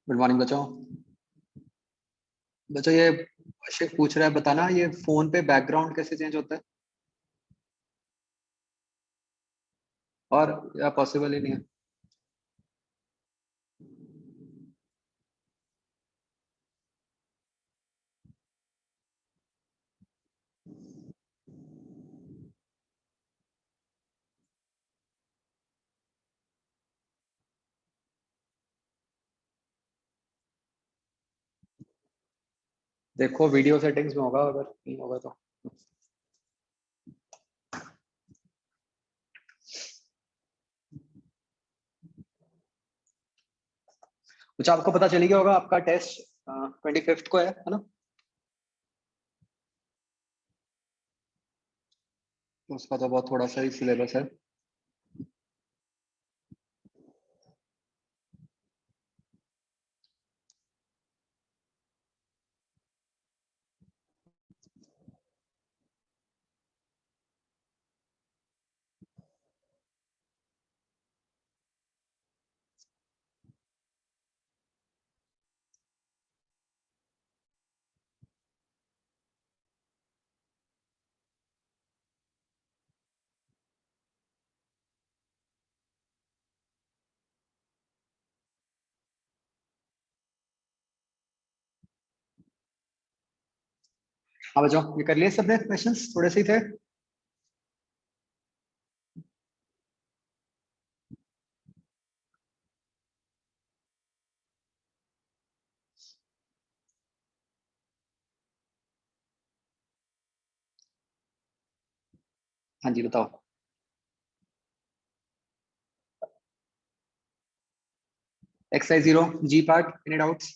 Good morning बच्चों। बच्चों ये शिव पूछ रहा है, बताना ये फोन पे बैकग्राउंड कैसे चेंज होता है, और या पॉसिबल ही नहीं है। देखो वीडियो सेटिंग्स में होगा, अगर नहीं होगा तो कुछ आपको पता चल गया होगा। आपका टेस्ट 25 को है ना? तो उसका तो बहुत थोड़ा सा ही सिलेबस है। हाँ बच्चों, ये कर लिए सबने क्वेश्चंस? थोड़े से ही थे। हाँ जी बताओ। एक्सरसाइज 0 जी पार्ट, एनी डाउट्स?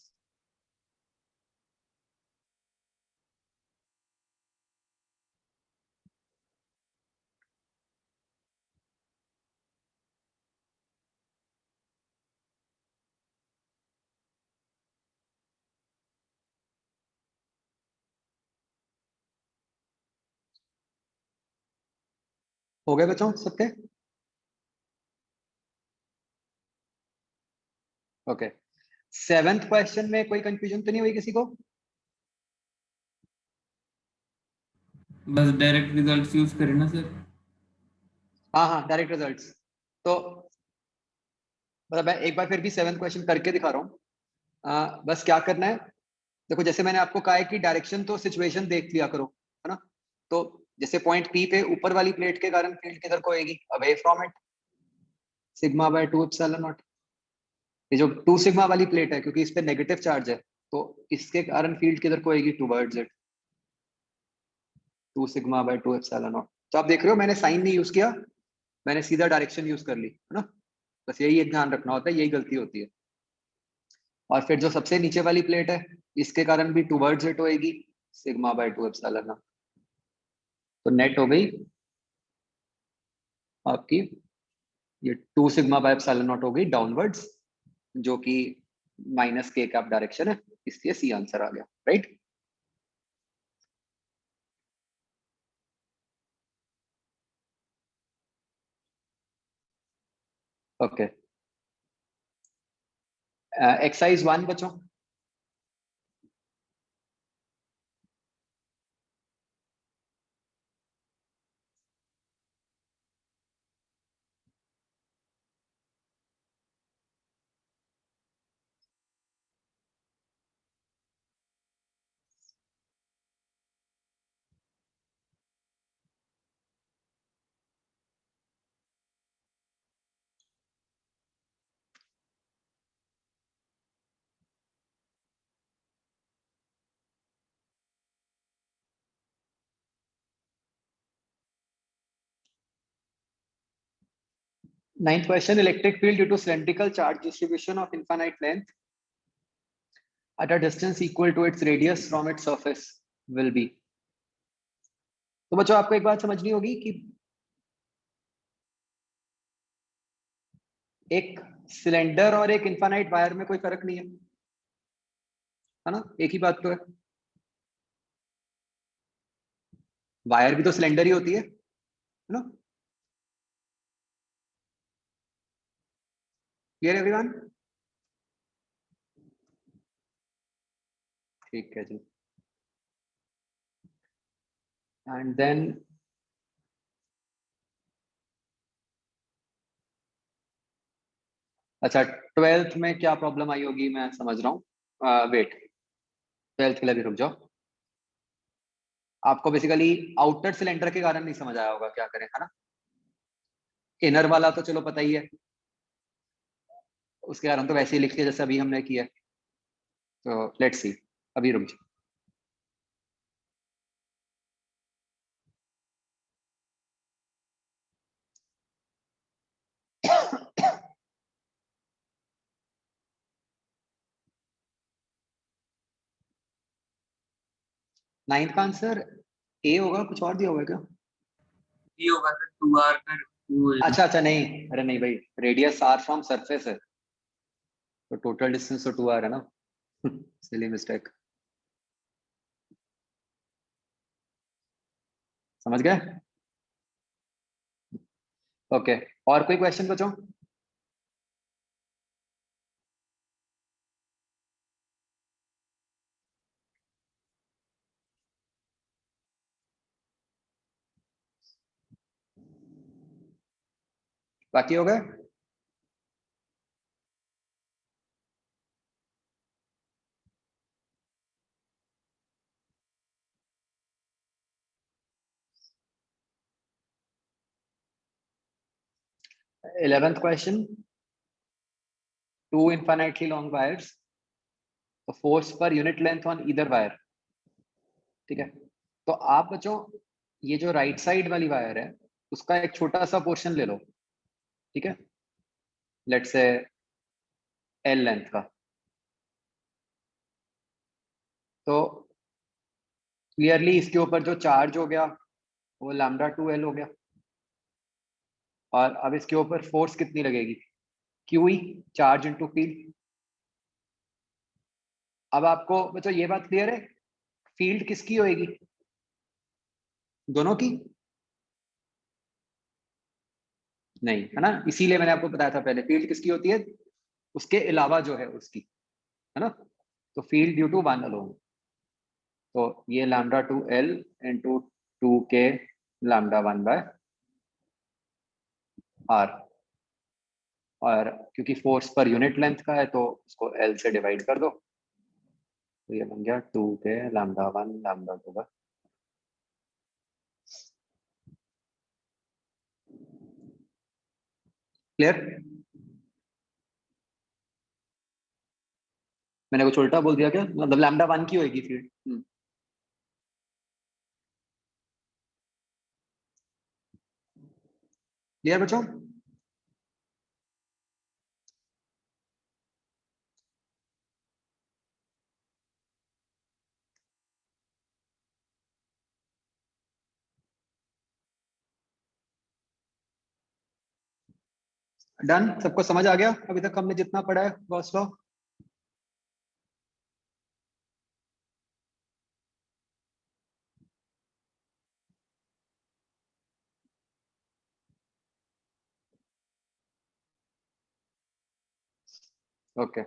हो गए बच्चों सबके? ओके। 7th क्वेश्चन में कोई कंफ्यूजन तो नहीं हुई किसी को? बस डायरेक्ट रिजल्ट्स यूज करें ना सर। हाँ हाँ, डायरेक्ट रिजल्ट्स। तो मतलब मैं एक बार फिर भी 7th क्वेश्चन करके दिखा रहा हूँ। बस क्या करना है, देखो जैसे मैंने आपको कहा है कि डायरेक्शन तो सिचुएशन देख लिया करो, है ना? तो जैसे पॉइंट पी पे ऊपर वाली प्लेट के कारण फील्ड किधर को होएगी? Away from it, sigma bye 2 epsilon not. ये जो 2 सिग्मा वाली प्लेट है, क्योंकि इस पे नेगेटिव चार्ज है, तो इसके कारण फील्ड किधर को होएगी? Towards it, 2 sigma bye 2 epsilon naught. तो आप देख रहे हो मैंने साइन नहीं यूज किया, मैंने सीधा डायरेक्शन यूज कर ली, है ना? बस यही एक ध्यान रखना होता है, यही गलती होती है। और फिर जो सबसे नीचे वाली प्लेट है, इसके कारण भी टुवर्ड्स इट होएगी, सिग्मा बाय 2 एप्सिलॉन नॉट। तो नेट हो गई आपकी ये 2 सिग्मा बाय एप्सिलॉन नॉट हो गई डाउनवर्ड्स, जो कि माइनस के कैप डायरेक्शन है, इसलिए सी आंसर आ गया, राइट? ओके। एक्सरसाइज 1 बच्चों। 9th question, electric field due to cylindrical charge distribution of infinite length at a distance equal to its radius from its surface will be। तो बच्चों आपको एक बात समझनी होगी कि एक सिलेंडर और एक इनफाइनाइट वायर में कोई फर्क नहीं है ना? एक ही बात तो है। वायर भी तो सिलेंडर ही होती है ना? Clear everyone? ठीक है जी। एंड देन अच्छा, 12th में क्या प्रॉब्लम आई होगी मैं समझ रहा हूँ। वेट, 12th के लिए भी रुक जाओ। आपको बेसिकली आउटर सिलेंडर के कारण नहीं समझ आया होगा, क्या करें, है ना। इनर वाला तो चलो पता ही है, उसके कारण तो वैसे ही लिख के जैसे अभी हमने किया। तो लेट्स सी, अभी रुक जाओ। नाइन्थ का आंसर ए होगा, कुछ और दिया होगा क्या? ये होगा सर 2r का 2l। अच्छा अच्छा, नहीं, अरे नहीं भाई, रेडियस आर फ्रॉम सरफेस है, तो टोटल डिस्टेंस तो 2r है ना। सिली मिस्टेक, समझ गए। ओके, और कोई क्वेश्चन बचो? बाकी हो गए? Eleventh question, two infinitely long wires, the force per unit length on either wire। ठीक है, तो आप बच्चों ये जो राइट साइड वाली वायर है उसका एक छोटा सा पोर्शन ले लो, ठीक है, लेट्स से एल लेंथ का। तो क्लियरली इसके ऊपर जो चार्ज हो गया वो लैम्डा 2l हो गया, और अब इसके ऊपर फोर्स कितनी लगेगी? Q E, charge into field. अब आपको बच्चों ये बात क्लियर है, फील्ड किसकी होएगी? दोनों की? नहीं, है ना, इसीलिए मैंने आपको बताया था पहले, फील्ड किसकी होती है, उसके अलावा जो है उसकी, है ना। तो field due to one alone, तो ये lambda 2l into 2k lambda 1/r, और क्योंकि फोर्स पर यूनिट लेंथ का है तो उसको l से डिवाइड कर दो, तो ये बन गया 2k लैम्डा 1 लैम्डा 2। क्लियर? मैंने कुछ उल्टा बोल दिया क्या? मतलब लैम्डा 1 की होगी फील्ड। क्लियर बच्चों? डन, सबको समझ आ गया अभी तक हमने जितना पढ़ा है गॉस लॉ? ओके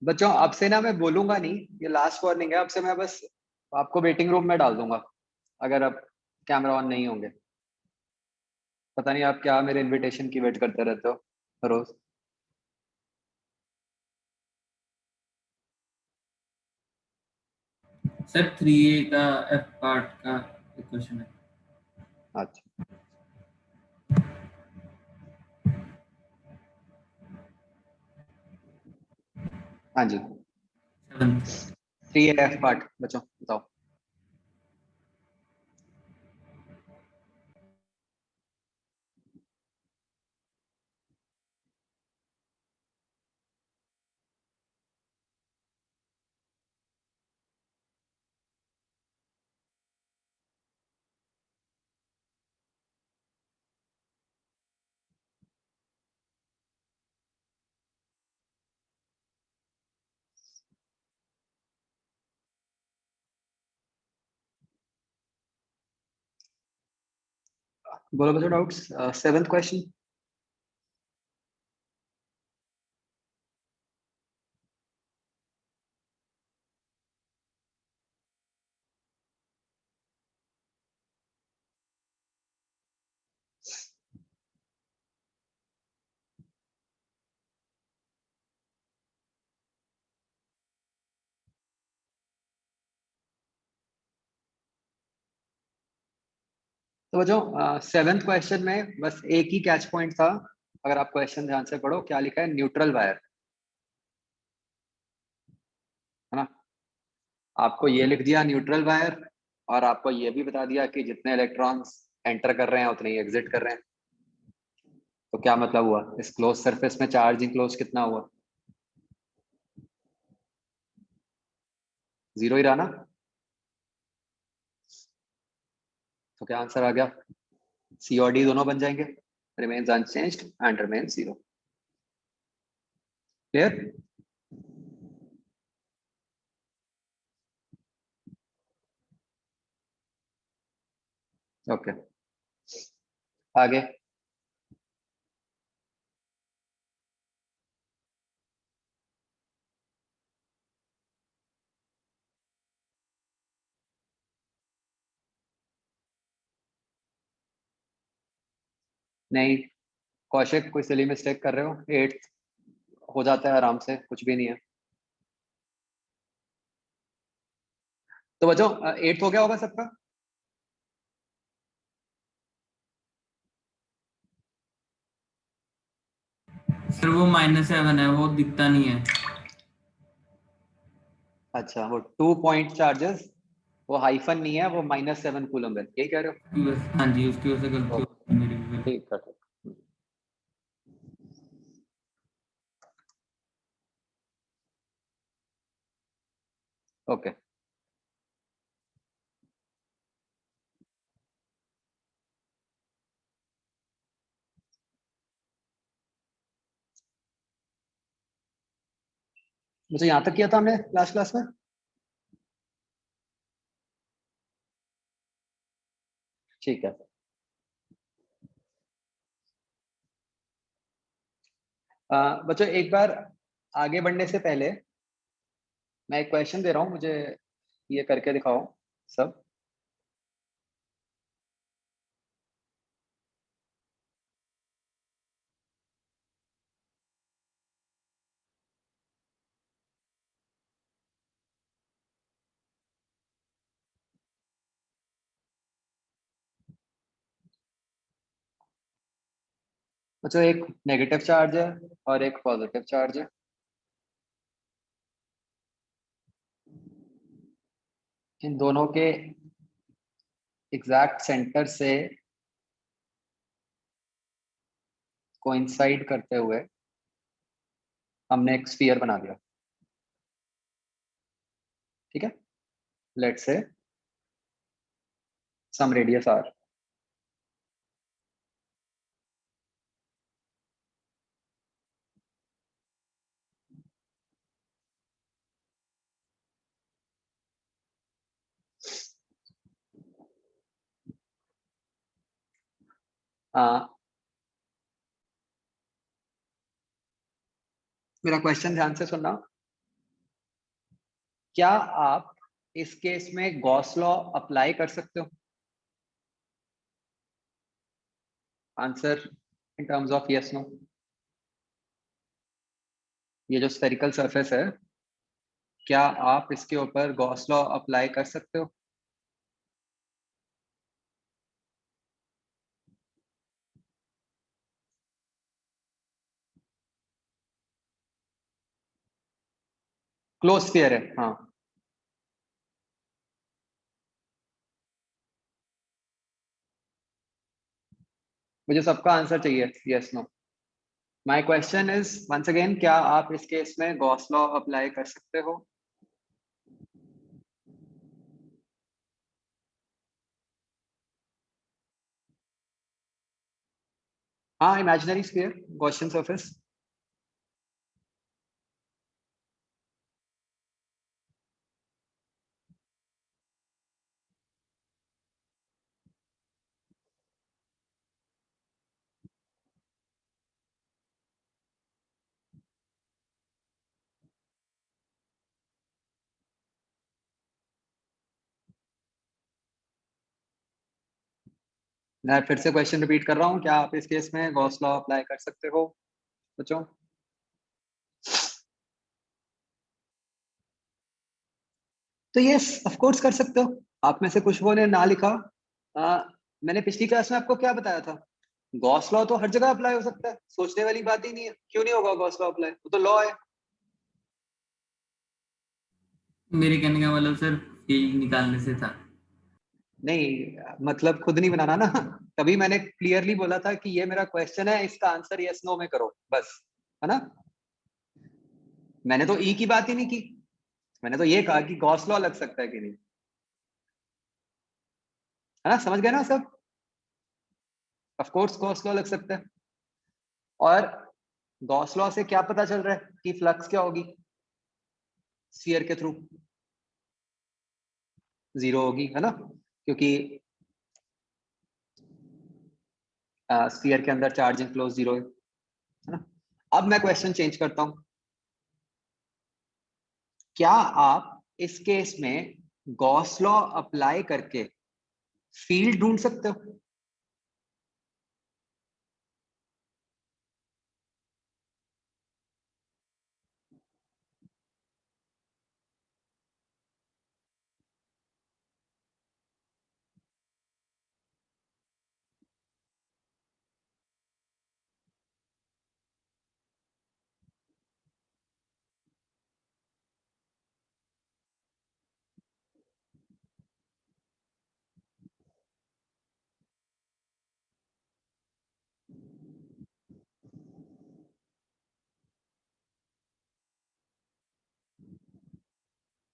बच्चों, अब से ना मैं बोलूंगा नहीं, ये लास्ट वार्निंग है, अब से मैं बस आपको वेटिंग रूम में डाल दूंगा अगर आप कैमरा ऑन नहीं होंगे। पता नहीं आप क्या मेरे इनविटेशन की वेट करते रहते हो हर रोज। सर 3a का f पार्ट का क्वेश्चन है। अच्छा, हाँ जी, 7th। 3 एफ पार्ट बच्चों बताओ। बोलो बच्चों डाउट्स। 7th question. तो जो 7th क्वेश्चन में बस एक ही कैच पॉइंट था, अगर आप क्वेश्चन ध्यान से पढ़ो, क्या लिखा है, न्यूट्रल वायर, है ना। आपको ये लिख दिया न्यूट्रल वायर, और आपको ये भी बता दिया कि जितने इलेक्ट्रॉन्स एंटर कर रहे हैं उतने ही एग्जिट कर रहे हैं। तो क्या मतलब हुआ, इस क्लोज सरफेस में चार्ज इंक्लोज कितना हुआ, 0 ही रहा ना। तो क्या आंसर आ गया, सी और डी दोनों बन जाएंगे, remains unchanged and remains 0। Clear. Okay, आगे। नहीं कौशिक, कोई सिली मिस्टेक कर रहे हो, 8 हो जाता है आराम से, कुछ भी नहीं है। तो बच्चों 8 हो गया होगा सबका। सर वो -7 है, वो दिखता नहीं है। अच्छा, वो 2 पॉइंट चार्जेस, वो हाइफन नहीं है, वो -7 कूलम है, यही कह रहे हाँ जी, उसकी वजह से गलती हो। हो गई मेरी भी। ठीक है, ठीक। ओके, मुझे यहाँ तक किया था हमने लास्ट क्लास में। ठीक है। बच्चों एक बार आगे बढ़ने से पहले मैं एक क्वेश्चन दे रहा हूँ, मुझे ये करके दिखाओ सब। बच्चों एक नेगेटिव चार्ज है और एक पॉजिटिव चार्ज है। इन दोनों के एग्जैक्ट सेंटर से कोइंसाइड करते हुए हमने एक स्फीयर बना दिया। ठीक है, let's say some radius R. मेरा क्वेश्चन ध्यान से सुनना। क्या आप इस केस में गॉस लॉ अप्लाई कर सकते हो? Answer in terms of yes no. ये जो स्फेरिकल सरफेस है, क्या आप इसके ऊपर गॉस लॉ अप्लाई कर सकते हो? क्लोज स्फीयर है, हाँ। मुझे सबका आंसर चाहिए, yes no. My question is once again, क्या आप इस केस में गॉस लॉ अप्लाई कर सकते हो? हाँ, इमेजिनरी स्फीयर, गॉसियन सरफेस। मैं फिर से क्वेश्चन रिपीट कर रहा हूँ, क्या आप इस केस में गॉस लॉ अप्लाई कर सकते हो बच्चों? तो यस ऑफ कोर्स कर सकते हो। आप में से कुछ लोगों ने ना लिखा, मैंने पिछली क्लास में आपको क्या बताया था? गॉस लॉ तो हर जगह अप्लाई हो सकता है, सोचने वाली बात ही नहीं है। क्यों नहीं होगा गॉस लॉ अप्लाई? वो तो लॉ है। मेरे कहने का मतलब सर फील्ड निकालने से था। नहीं, मतलब खुद नहीं बनाना ना। तभी मैंने क्लियरली बोला था कि ये मेरा क्वेश्चन है, इसका आंसर यस नो में करो बस, है ना। मैंने तो ई की बात ही नहीं की। मैंने तो ये कहा कि गॉस लॉ लग सकता है कि नहीं, है ना। समझ गए ना सब? ऑफ कोर्स गॉस लॉ लग सकता है। और गॉस लॉ से क्या पता चल रहा है कि फ्लक्स क्या होगी स्फीयर के थ्रू? जीरो होगी, है ना, क्योंकि स्फीयर के अंदर चार्ज इनक्लोज जीरो है ना। अब मैं क्वेश्चन चेंज करता हूं। क्या आप इस केस में गॉस लॉ अप्लाई करके फील्ड ढूंढ सकते हो?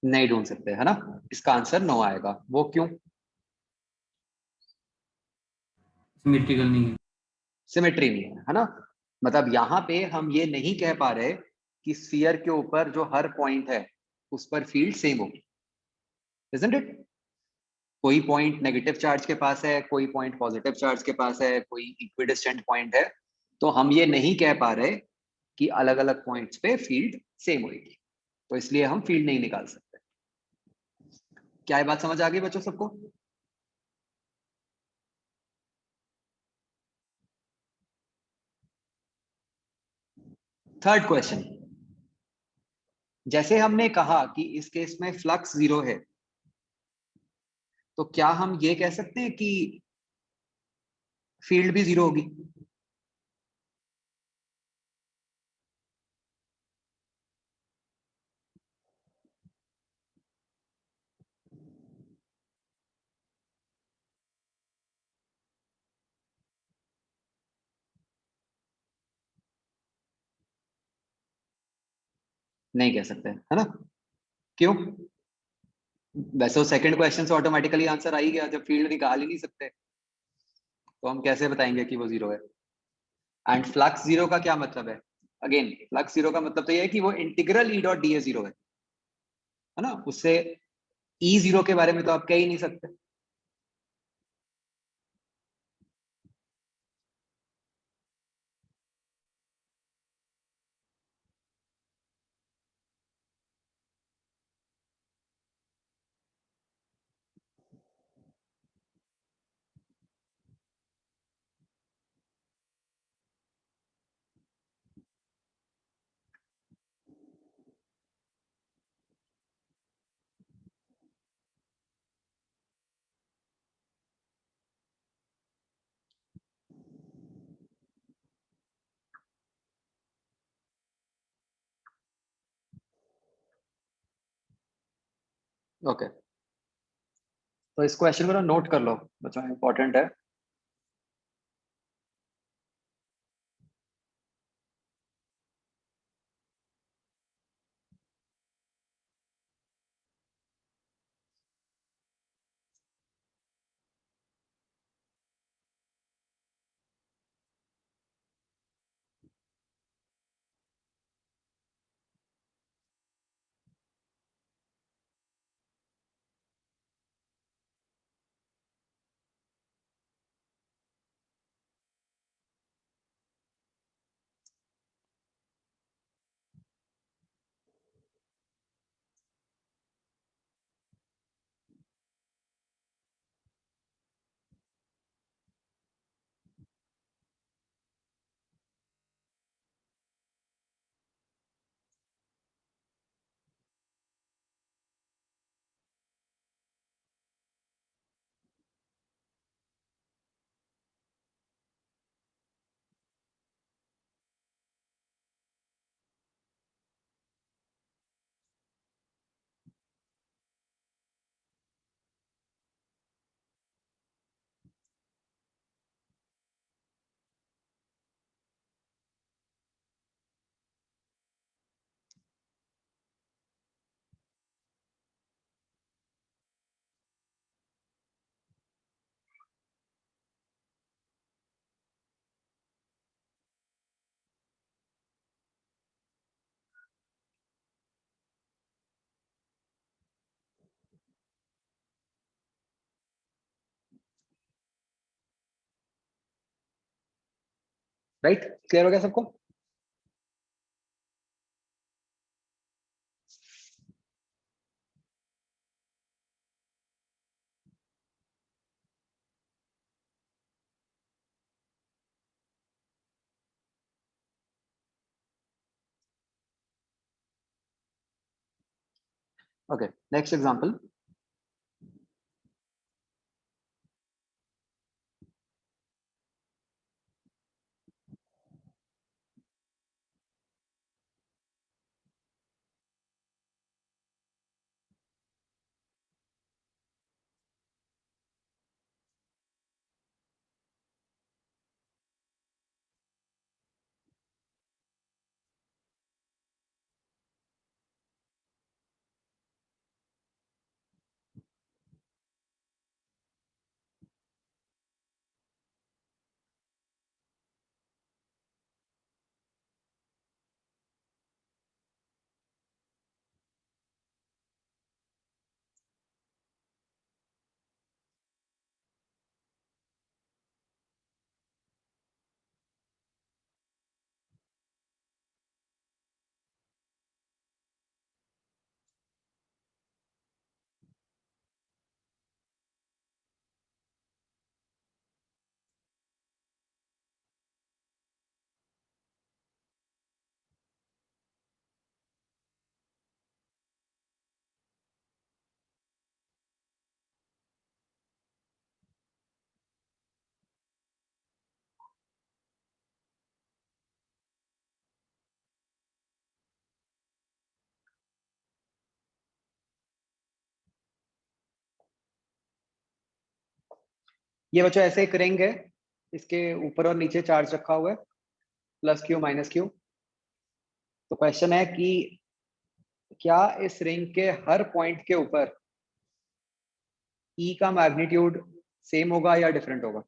नहीं ढूंढ सकते, है ना। इसका आंसर नो आएगा। वो क्यों? सिमेट्रिकल नहीं है। सिमेट्री नहीं है, है ना। मतलब यहाँ पे हम ये नहीं कह पा रहे कि स्फीयर के ऊपर जो हर पॉइंट है उस पर फील्ड सेम होगी, इजंट इट। कोई पॉइंट नेगेटिव चार्ज के पास है, कोई पॉइंट पॉजिटिव चार्ज के पास है, कोई इक्विडिस्टेंट पॉइंट है। तो हम ये नहीं कह पा रहे कि अलग अलग पॉइंट्स पे फील्ड सेम होगी, तो इसलिए हम फील्ड नहीं निकाल सकते। क्या ये बात समझ आ गई बच्चों सबको? Third question. जैसे हमने कहा कि इस केस में फ्लक्स जीरो है, तो क्या हम ये कह सकते हैं कि फील्ड भी जीरो होगी? नहीं कह सकते, है ना। क्यों? वैसे तो सेकंड क्वेश्चन से ऑटोमेटिकली आंसर आ ही गया, जब फील्ड निकाल ही नहीं सकते तो हम कैसे बताएंगे कि वो जीरो है? एंड फ्लक्स जीरो का क्या मतलब है? अगेन फ्लक्स जीरो का मतलब तो ये है कि वो integral E dot D A zero है ना। उससे ई जीरो के बारे में तो आप कह ही नहीं सकते। ओके, तो इस क्वेश्चन को ना नोट कर लो बच्चों, इंपॉर्टेंट है। राइट, क्लियर हो गया सबको? Okay, next example. ये बच्चों ऐसे एक रिंग है, इसके ऊपर और नीचे चार्ज रखा हुआ है, प्लस क्यू माइनस क्यू। तो क्वेश्चन है कि क्या इस रिंग के हर पॉइंट के ऊपर ई का मैग्नीट्यूड सेम होगा या डिफरेंट होगा?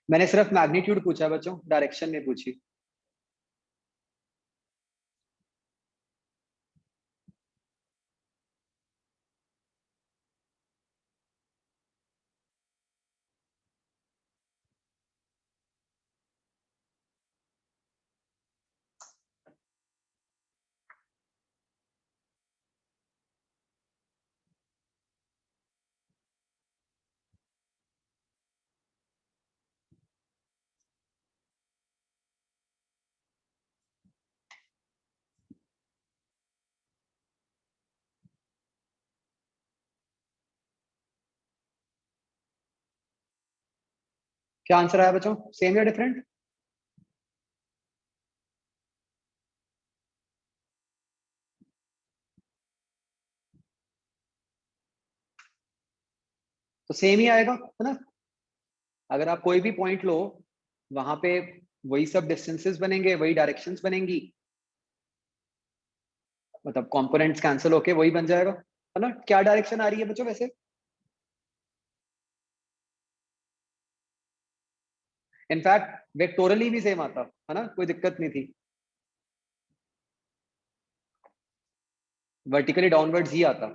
मैंने सिर्फ मैग्नीट्यूड पूछा बच्चों, डायरेक्शन नहीं पूछी। क्या आंसर आया बच्चों, सेम या डिफरेंट? तो सेम ही आएगा, है ना? अगर आप कोई भी पॉइंट लो, वहां पे वही सब डिस्टेंसेस बनेंगे, वही डायरेक्शंस बनेंगी, मतलब कंपोनेंट्स कैंसिल होके वही बन जाएगा, है ना? क्या डायरेक्शन आ रही है बच्चों वैसे? इनफैक्ट वेक्टोरली भी सेम आता, है ना, कोई दिक्कत नहीं थी। वर्टिकली डाउनवर्ड्स ही आता।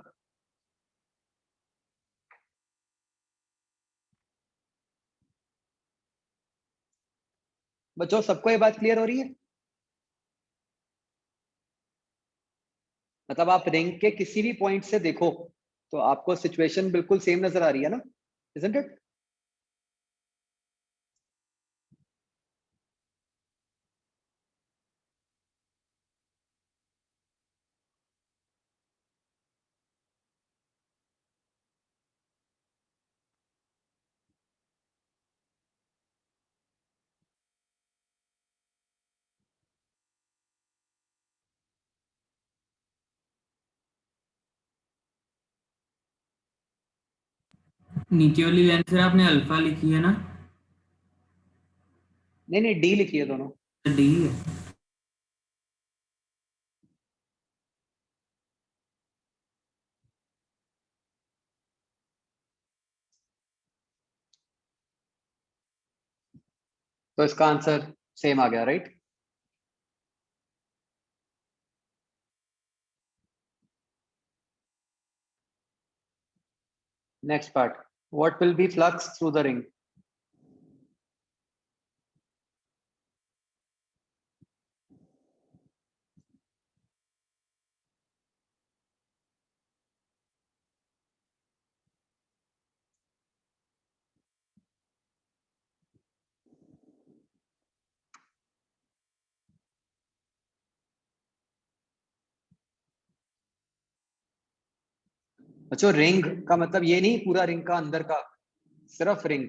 बच्चों सबको ये बात क्लियर हो रही है? मतलब आप रिंग के किसी भी पॉइंट से देखो तो आपको सिचुएशन बिल्कुल सेम नजर आ रही है ना, इजंट इट? नीचे वाली लाइन सर आपने अल्फा लिखी है ना? नहीं नहीं, डी लिखी है दोनों। डी है। तो इसका आंसर सेम आ गया, right? Next part, what will be flux through the ring? अच्छा, रिंग का मतलब ये नहीं पूरा रिंग का अंदर का, सिर्फ रिंग।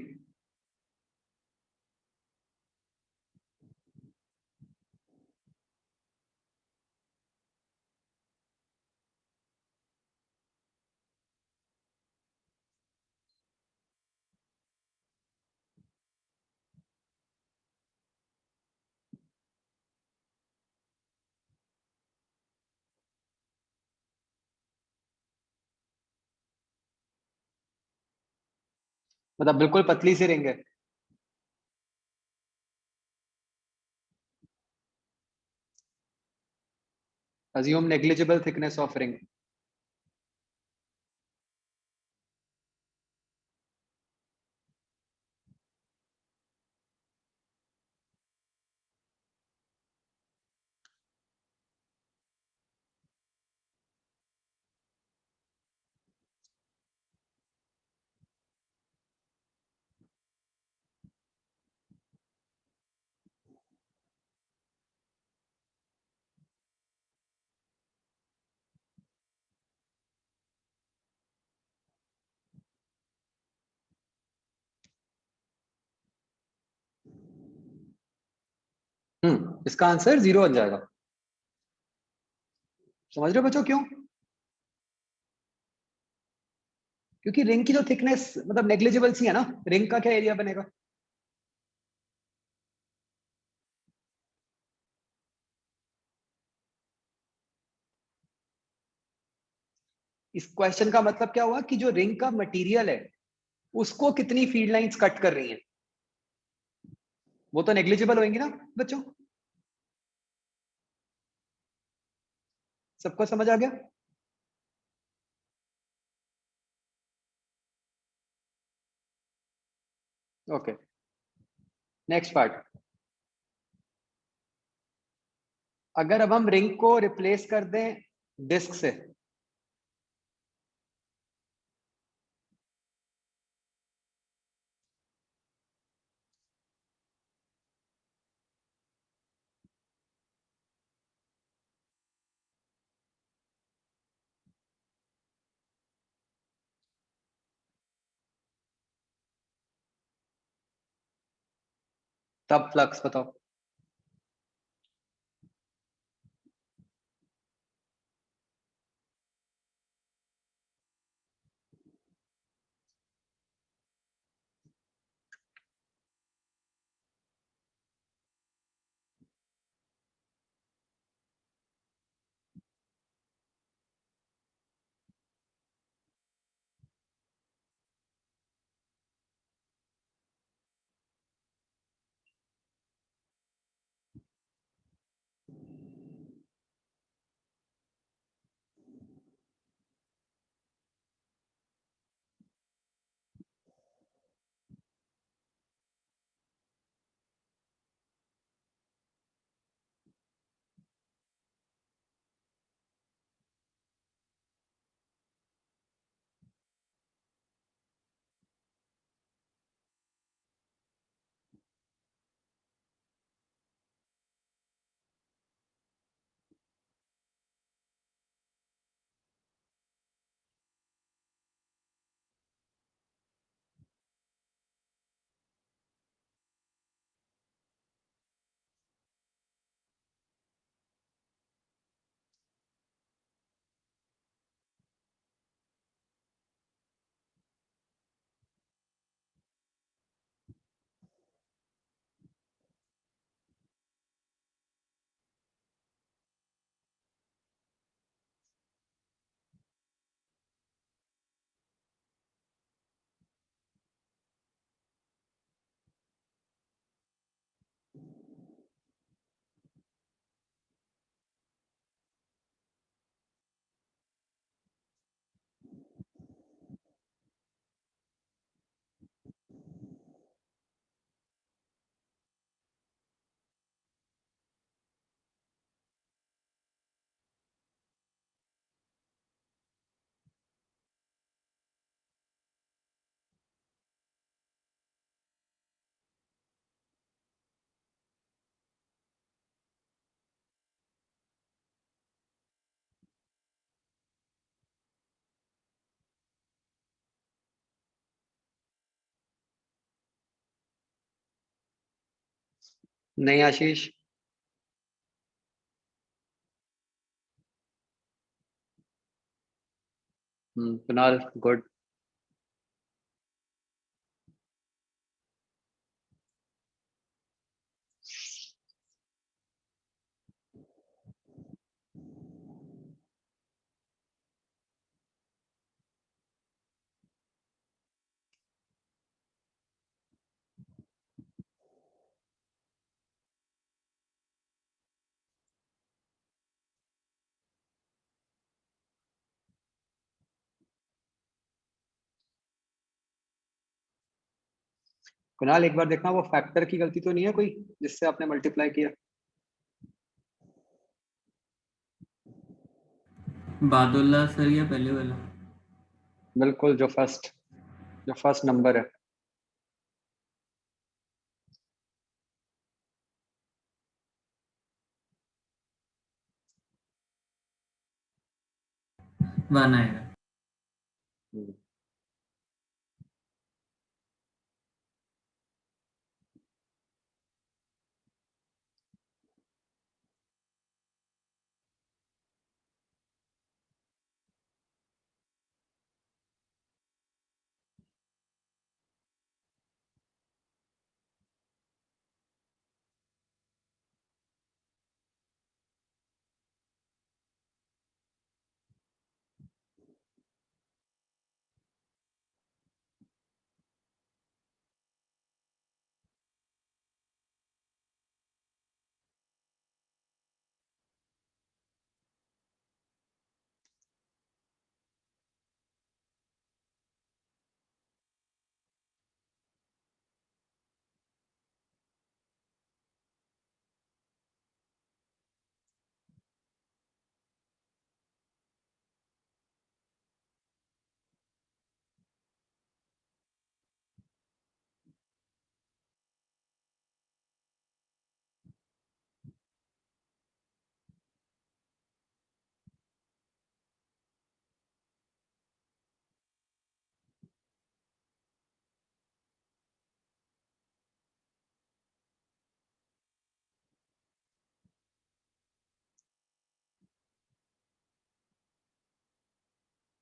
मतलब बिल्कुल पतली सी रिंग है। Assume negligible thickness of ring. इसका आंसर 0 बन जाएगा। समझ रहे हो बच्चों क्यों? क्योंकि रिंग की जो थिकनेस मतलब नेग्लिजिबल सी है ना, रिंग का क्या एरिया बनेगा? इस क्वेश्चन का मतलब क्या हुआ कि जो रिंग का मटेरियल है उसको कितनी फील्ड लाइंस कट कर रही हैं, वो तो नेग्लिजिबल होंगी ना बच्चों। सबको समझ आ गया? Okay, next part. अगर अब हम रिंग को रिप्लेस कर दें डिस्क से, तब फ्लक्स बताओ। नहीं आशीष। कुणाल गुड। कुणाल एक बार देखना वो फैक्टर की गलती तो नहीं है कोई जिससे आपने मल्टीप्लाई किया। बादुल्ला सर या पहले वाला? बिल्कुल, जो फर्स्ट नंबर है। वन आएगा।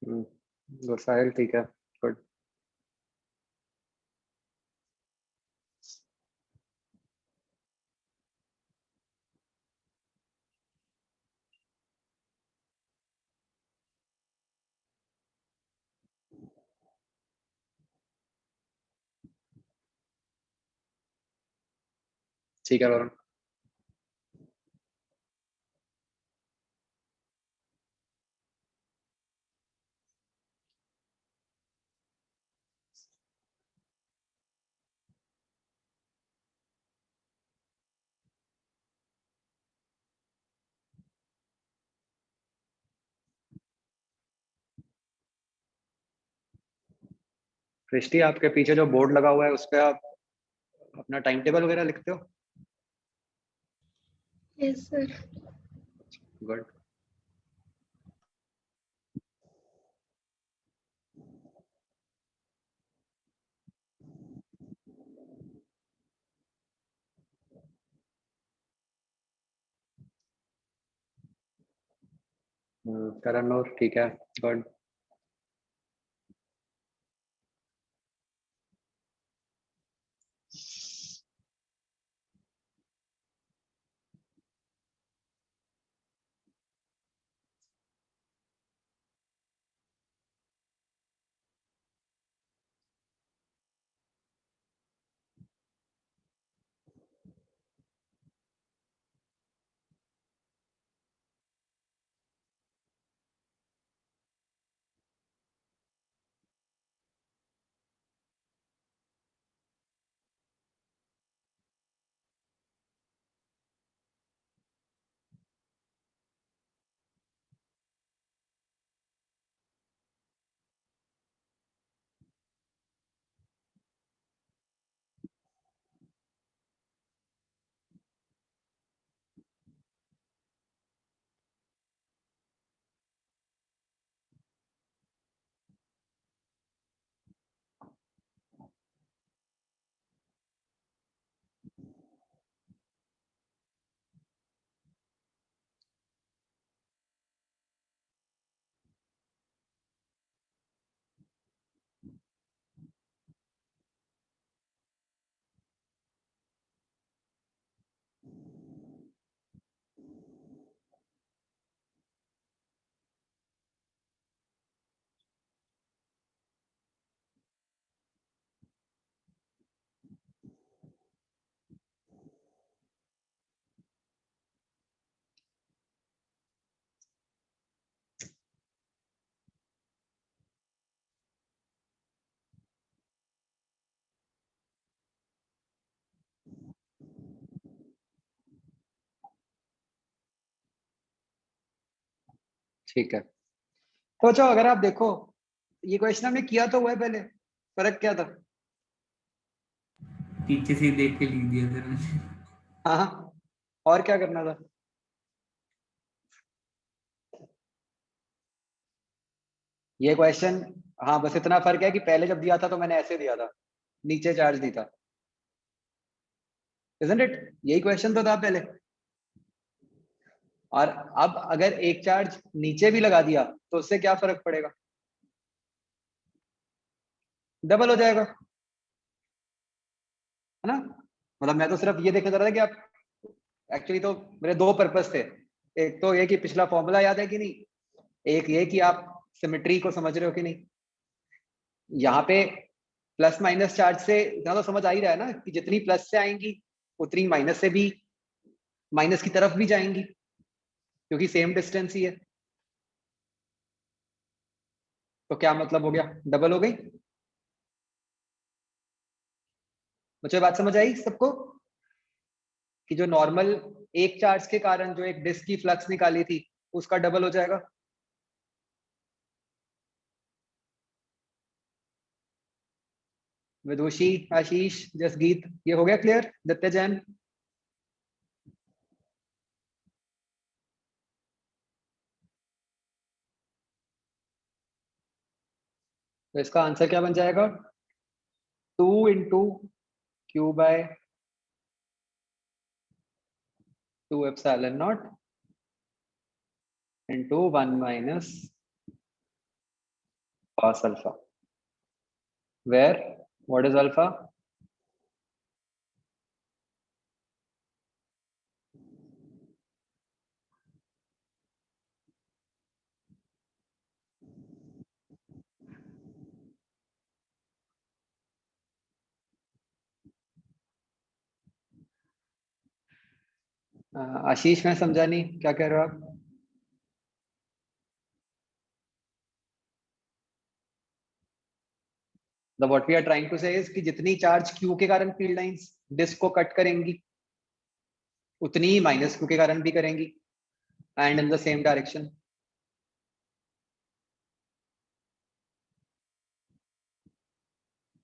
हम्म, गुड साहिल, ठीक है। गुड। ठीक है वरुण। सृष्टि, आपके पीछे जो बोर्ड लगा हुआ है उस पे आप अपना टाइम टेबल वगैरह लिखते हो? Yes sir. गुड। करण और ठीक है। गुड। ठीक है। तो अच्छा, अगर आप देखो ये क्वेश्चन हमने किया तो हुआ है पहले, फर्क क्या था? पीछे से ही देख के लिख दिया सर मैंने। हाँ हाँ, और क्या करना था? ये क्वेश्चन, हाँ बस इतना फर्क है कि पहले जब दिया था तो मैंने ऐसे दिया था, नीचे चार्ज दी था, इजंट इट? यही क्वेश्चन तो था पहले। और अब अगर एक चार्ज नीचे भी लगा दिया तो उससे क्या फर्क पड़ेगा? डबल हो जाएगा, है ना? मतलब मैं तो सिर्फ ये देखना चाह रहा था कि आप, एक्चुअली तो मेरे दो पर्पस थे। एक तो ये कि पिछला फॉर्मूला याद है कि नहीं, एक ये कि आप सिमेट्री को समझ रहे हो कि नहीं। यहाँ पे प्लस माइनस चार्ज से इतना तो समझ आ ही रहा है ना कि जितनी प्लस से आएंगी उतनी माइनस से भी, माइनस की तरफ भी जाएंगी, क्योंकि सेम डिस्टेंस ही है। तो क्या मतलब हो गया, डबल हो गई। मुझे बात समझ आई सबको, कि जो नॉर्मल एक चार्ज के कारण जो एक डिस्क की फ्लक्स निकाली थी उसका डबल हो जाएगा। विदुषी, आशीष, जसगीत, ये हो गया क्लियर? दत्ते जैन? तो इसका आंसर क्या बन जाएगा? 2 into Q/2 epsilon naught into 1 minus cos alpha, where what is alpha? आशीष मैं समझा नहीं, क्या कह रहे हो आप? The what we are trying to say is कि जितनी चार्ज Q के कारण फील्ड लाइंस डिस्क को कट करेंगी उतनी ही माइनस Q के कारण भी करेंगी, and in the same direction.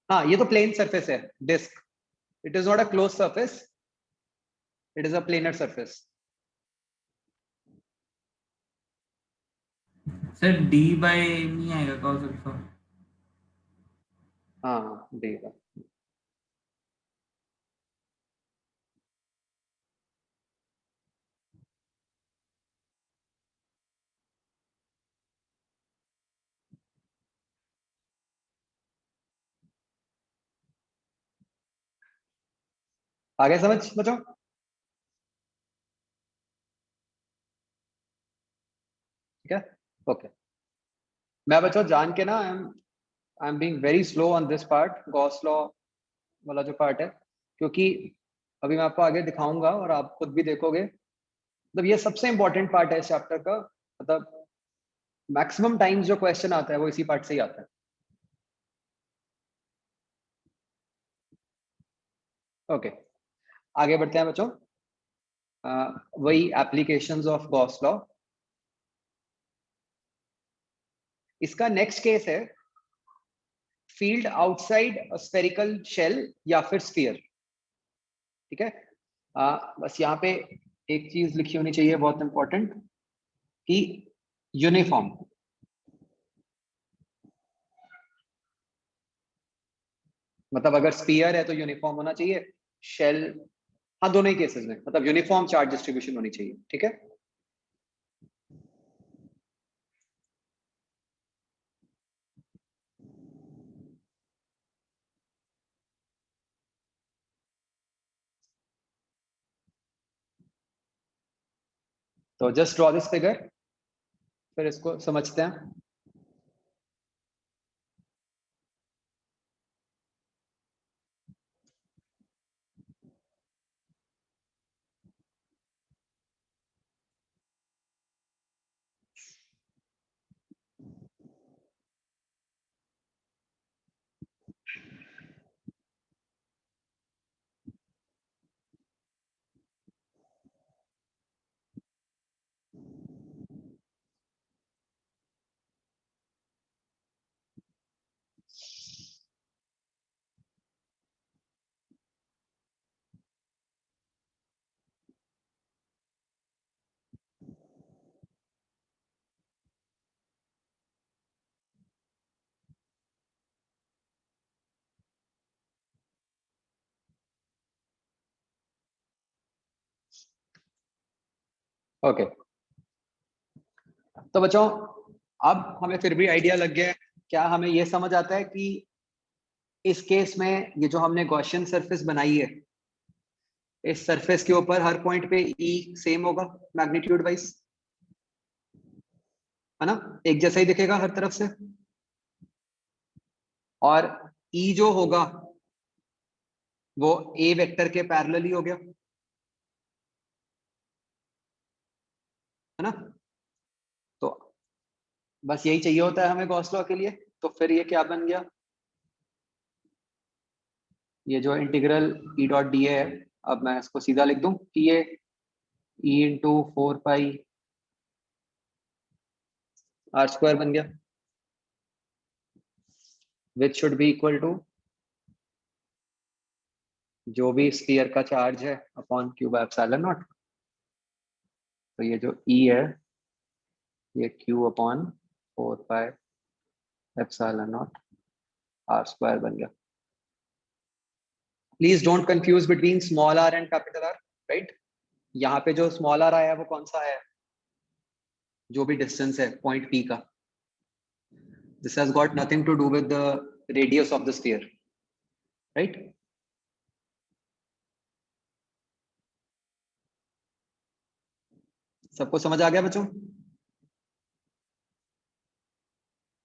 हाँ ये तो प्लेन सरफेस है disc, it is not a close surface, it is a planar surface. Sir D by नहीं आएगा कॉस अल्फा? हाँ देगा। आगे समझ बचो। ठीक है, ओके। मैं बच्चों जान के ना, I am being very slow on this part, Gauss law वाला जो पार्ट है, क्योंकि अभी मैं आपको आगे दिखाऊंगा और आप खुद भी देखोगे, मतलब ये सबसे इंपॉर्टेंट पार्ट है इस चैप्टर का। मतलब मैक्सिमम टाइम्स जो क्वेश्चन आता है वो इसी पार्ट से ही आता है। ओके, आगे बढ़ते हैं बच्चों। वही एप्लीकेशंस ऑफ गॉस लॉ। इसका नेक्स्ट केस है फील्ड आउटसाइड स्फेरिकल शेल या फिर स्फीयर। ठीक है, बस यहाँ पे एक चीज लिखी होनी चाहिए बहुत इंपॉर्टेंट, कि यूनिफॉर्म। मतलब अगर स्पीयर है तो यूनिफॉर्म होना चाहिए, शेल, हाँ दोनों ही केसेस में मतलब यूनिफॉर्म चार्ज डिस्ट्रीब्यूशन होनी चाहिए। ठीक है, तो जस्ट ड्रॉ दिस फिगर, फिर इसको समझते हैं। ओके, तो बच्चों अब हमें फिर भी आइडिया लग गया है। क्या हमें ये समझ आता है कि इस केस में ये जो हमने गॉसियन सरफेस बनाई है, इस सरफेस के ऊपर हर पॉइंट पे ई सेम होगा मैग्नीट्यूड वाइज, है ना, एक जैसा ही दिखेगा हर तरफ से, और ई जो होगा वो ए वेक्टर के पैरेलल ही हो गया, है ना। तो बस यही चाहिए होता है हमें गॉस लॉ के लिए। तो फिर ये क्या बन गया, ये जो इंटीग्रल ई डॉट डी है, अब मैं इसको सीधा लिख दूं कि ये E into 4 pi R square बन गया, which should be equal to जो भी स्फीयर का चार्ज है upon Q by epsilon naught. तो ये जो ई है ये Q upon 4 pi epsilon naught R square बन गया। Please don't confuse between small R and capital R, right. यहाँ पे जो स्मॉल आर आया है वो कौन सा है, जो भी डिस्टेंस है पॉइंट पी का। This has got nothing to do with the radius of the sphere, right. सबको समझ आ गया बच्चों?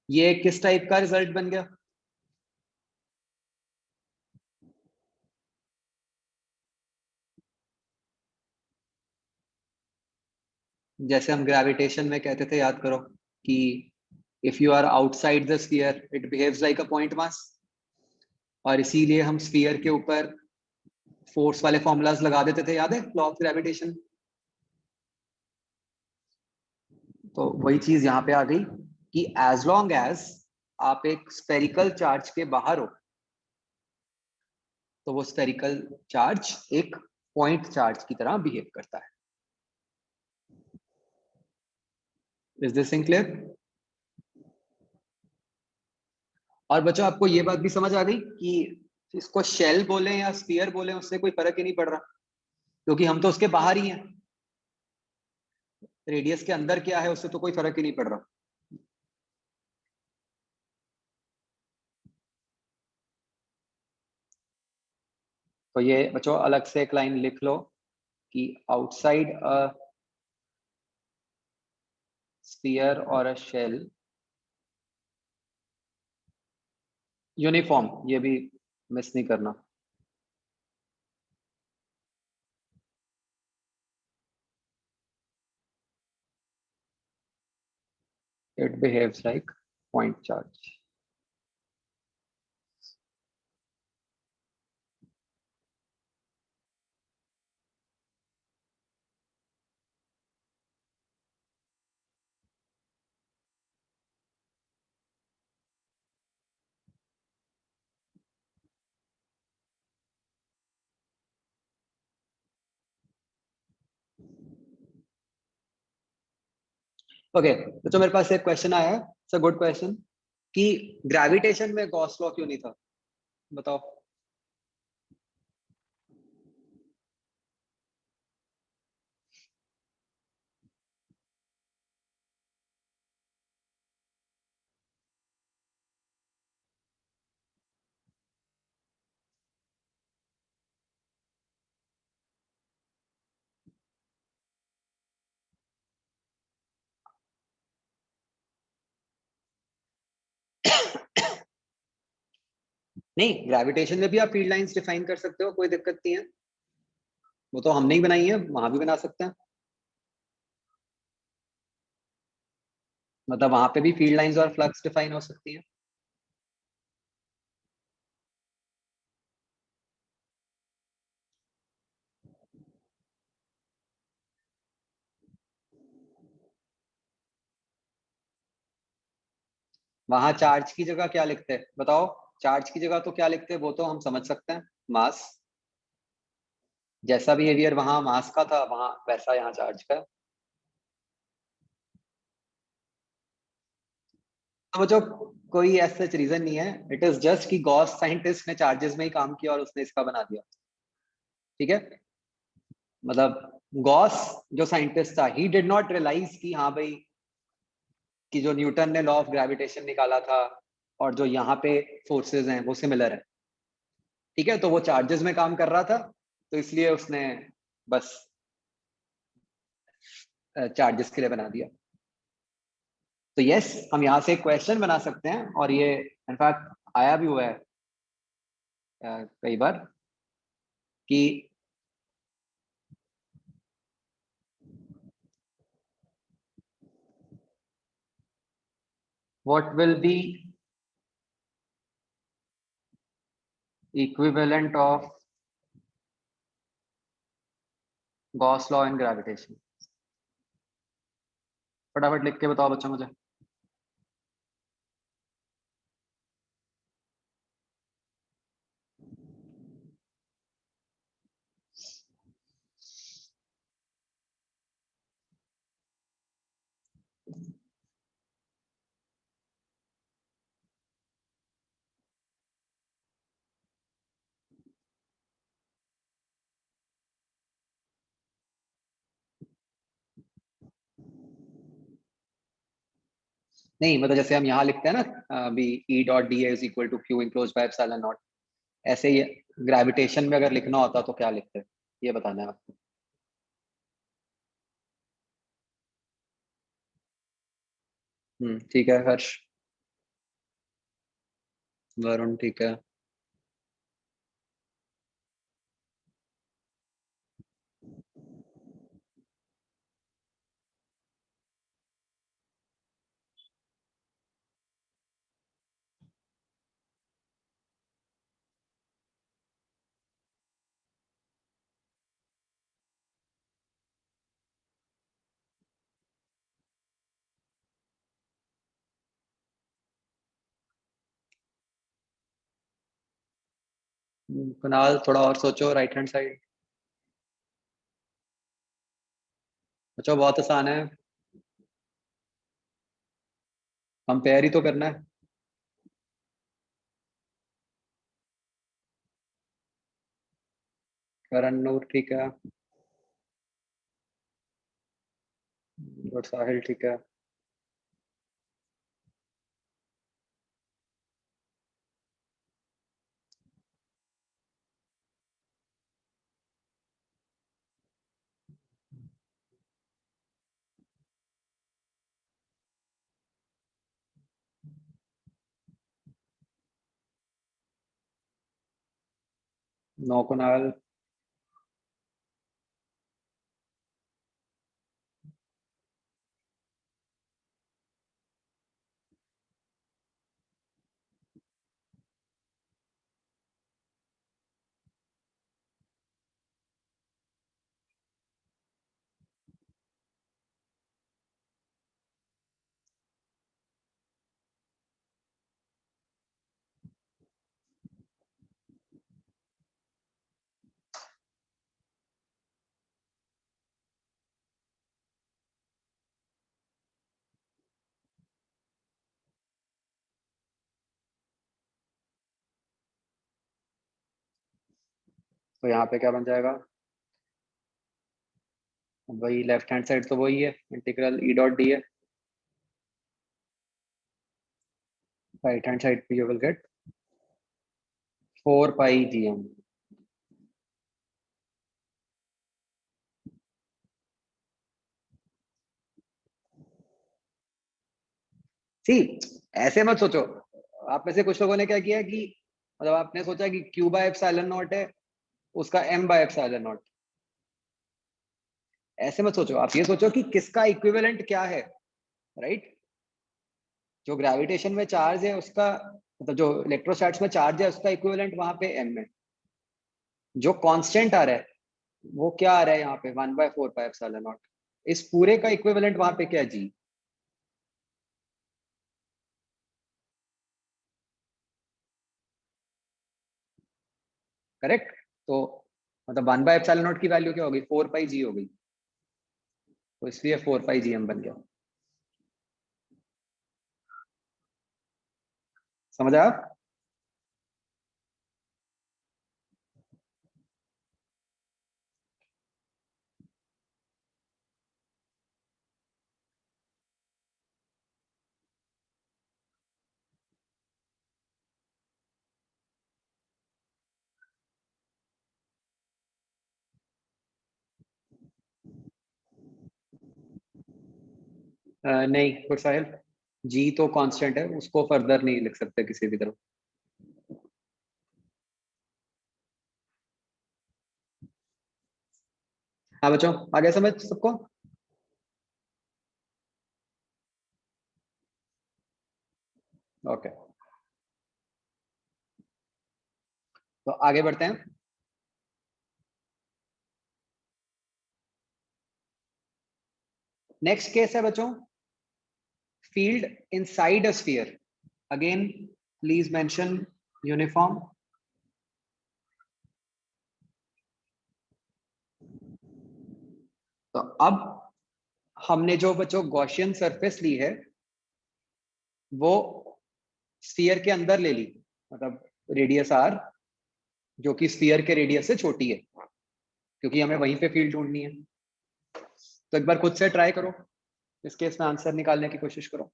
ये किस टाइप का रिजल्ट बन गया, जैसे हम ग्रेविटेशन में कहते थे, याद करो कि if you are outside the sphere it behaves like a point mass, और इसीलिए हम स्फीयर के ऊपर फोर्स वाले फॉर्मूलाज लगा देते थे, याद है, लॉ ऑफ ग्रेविटेशन। तो वही चीज यहाँ पे आ गई कि एज लॉन्ग एज आप एक स्फेरिकल चार्ज के बाहर हो तो वो स्फेरिकल चार्ज एक पॉइंट चार्ज की तरह बिहेव करता है। Is this in clear? और बच्चों आपको ये बात भी समझ आ गई कि इसको शेल बोले या स्फीयर बोले उससे कोई फर्क ही नहीं पड़ रहा, क्योंकि हम तो उसके बाहर ही हैं। रेडियस के अंदर क्या है उससे तो कोई फर्क ही नहीं पड़ रहा। तो ये बच्चों अलग से एक लाइन लिख लो कि आउटसाइड अ स्फीयर और अ शेल यूनिफॉर्म, ये भी मिस नहीं करना। It behaves like point charge. Okay, तो मेरे पास एक क्वेश्चन आया है, इट्स अ गुड क्वेश्चन, कि ग्रेविटेशन में गॉस लॉ क्यों नहीं था, बताओ। नहीं, ग्रेविटेशन में भी आप फील्ड लाइंस डिफाइन कर सकते हो, कोई दिक्कत नहीं है, वो तो हमने ही बनाई है, वहां भी बना सकते हैं। मतलब वहां पे भी फील्ड लाइंस और फ्लक्स डिफाइन हो सकती है। वहां चार्ज की जगह क्या लिखते हैं बताओ, चार्ज की जगह तो क्या लिखते हैं वो तो हम समझ सकते हैं, मास। जैसा बिहेवियर वहां मास का था वहां वैसा यहाँ चार्ज का है। तो जो कोई ऐसा रीजन नहीं है, इट इज जस्ट कि गॉस साइंटिस्ट ने चार्जेस में ही काम किया और उसने इसका बना दिया, ठीक है। मतलब गॉस जो साइंटिस्ट था, ही डिड नॉट रियलाइज कि हाँ भाई, कि जो न्यूटन ने लॉ ऑफ ग्रेविटेशन निकाला था और जो यहाँ पे फोर्सेस हैं वो सिमिलर है। ठीक है, तो वो चार्जेस में काम कर रहा था, तो इसलिए उसने बस चार्जेस के लिए बना दिया। तो यस, हम यहाँ से एक क्वेश्चन बना सकते हैं, और ये इनफैक्ट आया भी हुआ है कई बार कि what will be equivalent of Gauss law in gravitation. फटाफट लिख के बताओ बच्चों मुझे। नहीं मतलब जैसे हम यहाँ लिखते हैं ना, अभी E dot D is equal to Q enclose by epsilon naught, ऐसे ही ग्रेविटेशन में अगर लिखना होता तो क्या लिखते हैं, ये बताना है आपको। ठीक है हर्ष। वरुण ठीक है। कुणाल थोड़ा और सोचो, राइट हैंड साइड। बच्चों बहुत आसान है, कंपेयर ही तो करना है। करण नूर ठीक है। गुड साहिल ठीक है। नो कुणाल। तो यहाँ पे क्या बन जाएगा, वही लेफ्ट हैंड साइड तो वही है, इंटीग्रल ई डॉट डी है। राइट हैंड साइड पे you will get 4 pi GM। सी, ऐसे मत सोचो। आप में से कुछ लोगों ने क्या किया कि मतलब आपने सोचा कि क्यू बाय एप्सिलॉन नॉट है, उसका एम बाय एप्सिलॉन नॉट। ऐसे मत सोचो, आप ये सोचो कि किसका इक्विवेलेंट क्या है, राइट। जो ग्रेविटेशन में चार्ज है उसका, मतलब जो इलेक्ट्रोस्टैट्स में चार्ज है उसका इक्विवेलेंट वहां पे एम है। जो कांस्टेंट आ रहा है वो क्या आ रहा है यहाँ पे, 1/4 पाई एप्सिलॉन नॉट। इस पूरे का इक्विवेलेंट वहां पे क्या, जी। करेक्ट। तो मतलब 1/एप्सिलॉन नॉट की वैल्यू क्या होगी, 4 पाई G हो गई, तो इसलिए 4 पाई GM बन गया। समझ आया आप? नहीं गुरसाहिल, जी तो कांस्टेंट है, उसको फर्दर नहीं लिख सकते किसी भी तरह। हाँ बच्चों, आगे समझ सबको? ओके, तो आगे बढ़ते हैं। नेक्स्ट केस है बच्चों, field inside a sphere. Again please mention uniform. तो अब हमने जो बच्चों गॉसियन सरफेस ली है वो स्फीयर के अंदर ले ली, मतलब रेडियस आर जो कि स्फीयर के रेडियस से छोटी है, क्योंकि हमें वहीं पे फील्ड ढूंढनी है। तो एक बार खुद से ट्राई करो, इस केस में आंसर निकालने की कोशिश करो।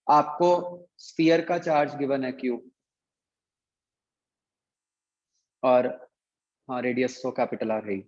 आपको स्फीयर का चार्ज गिवन है क्यू, और हाँ रेडियस तो कैपिटल आर है ही।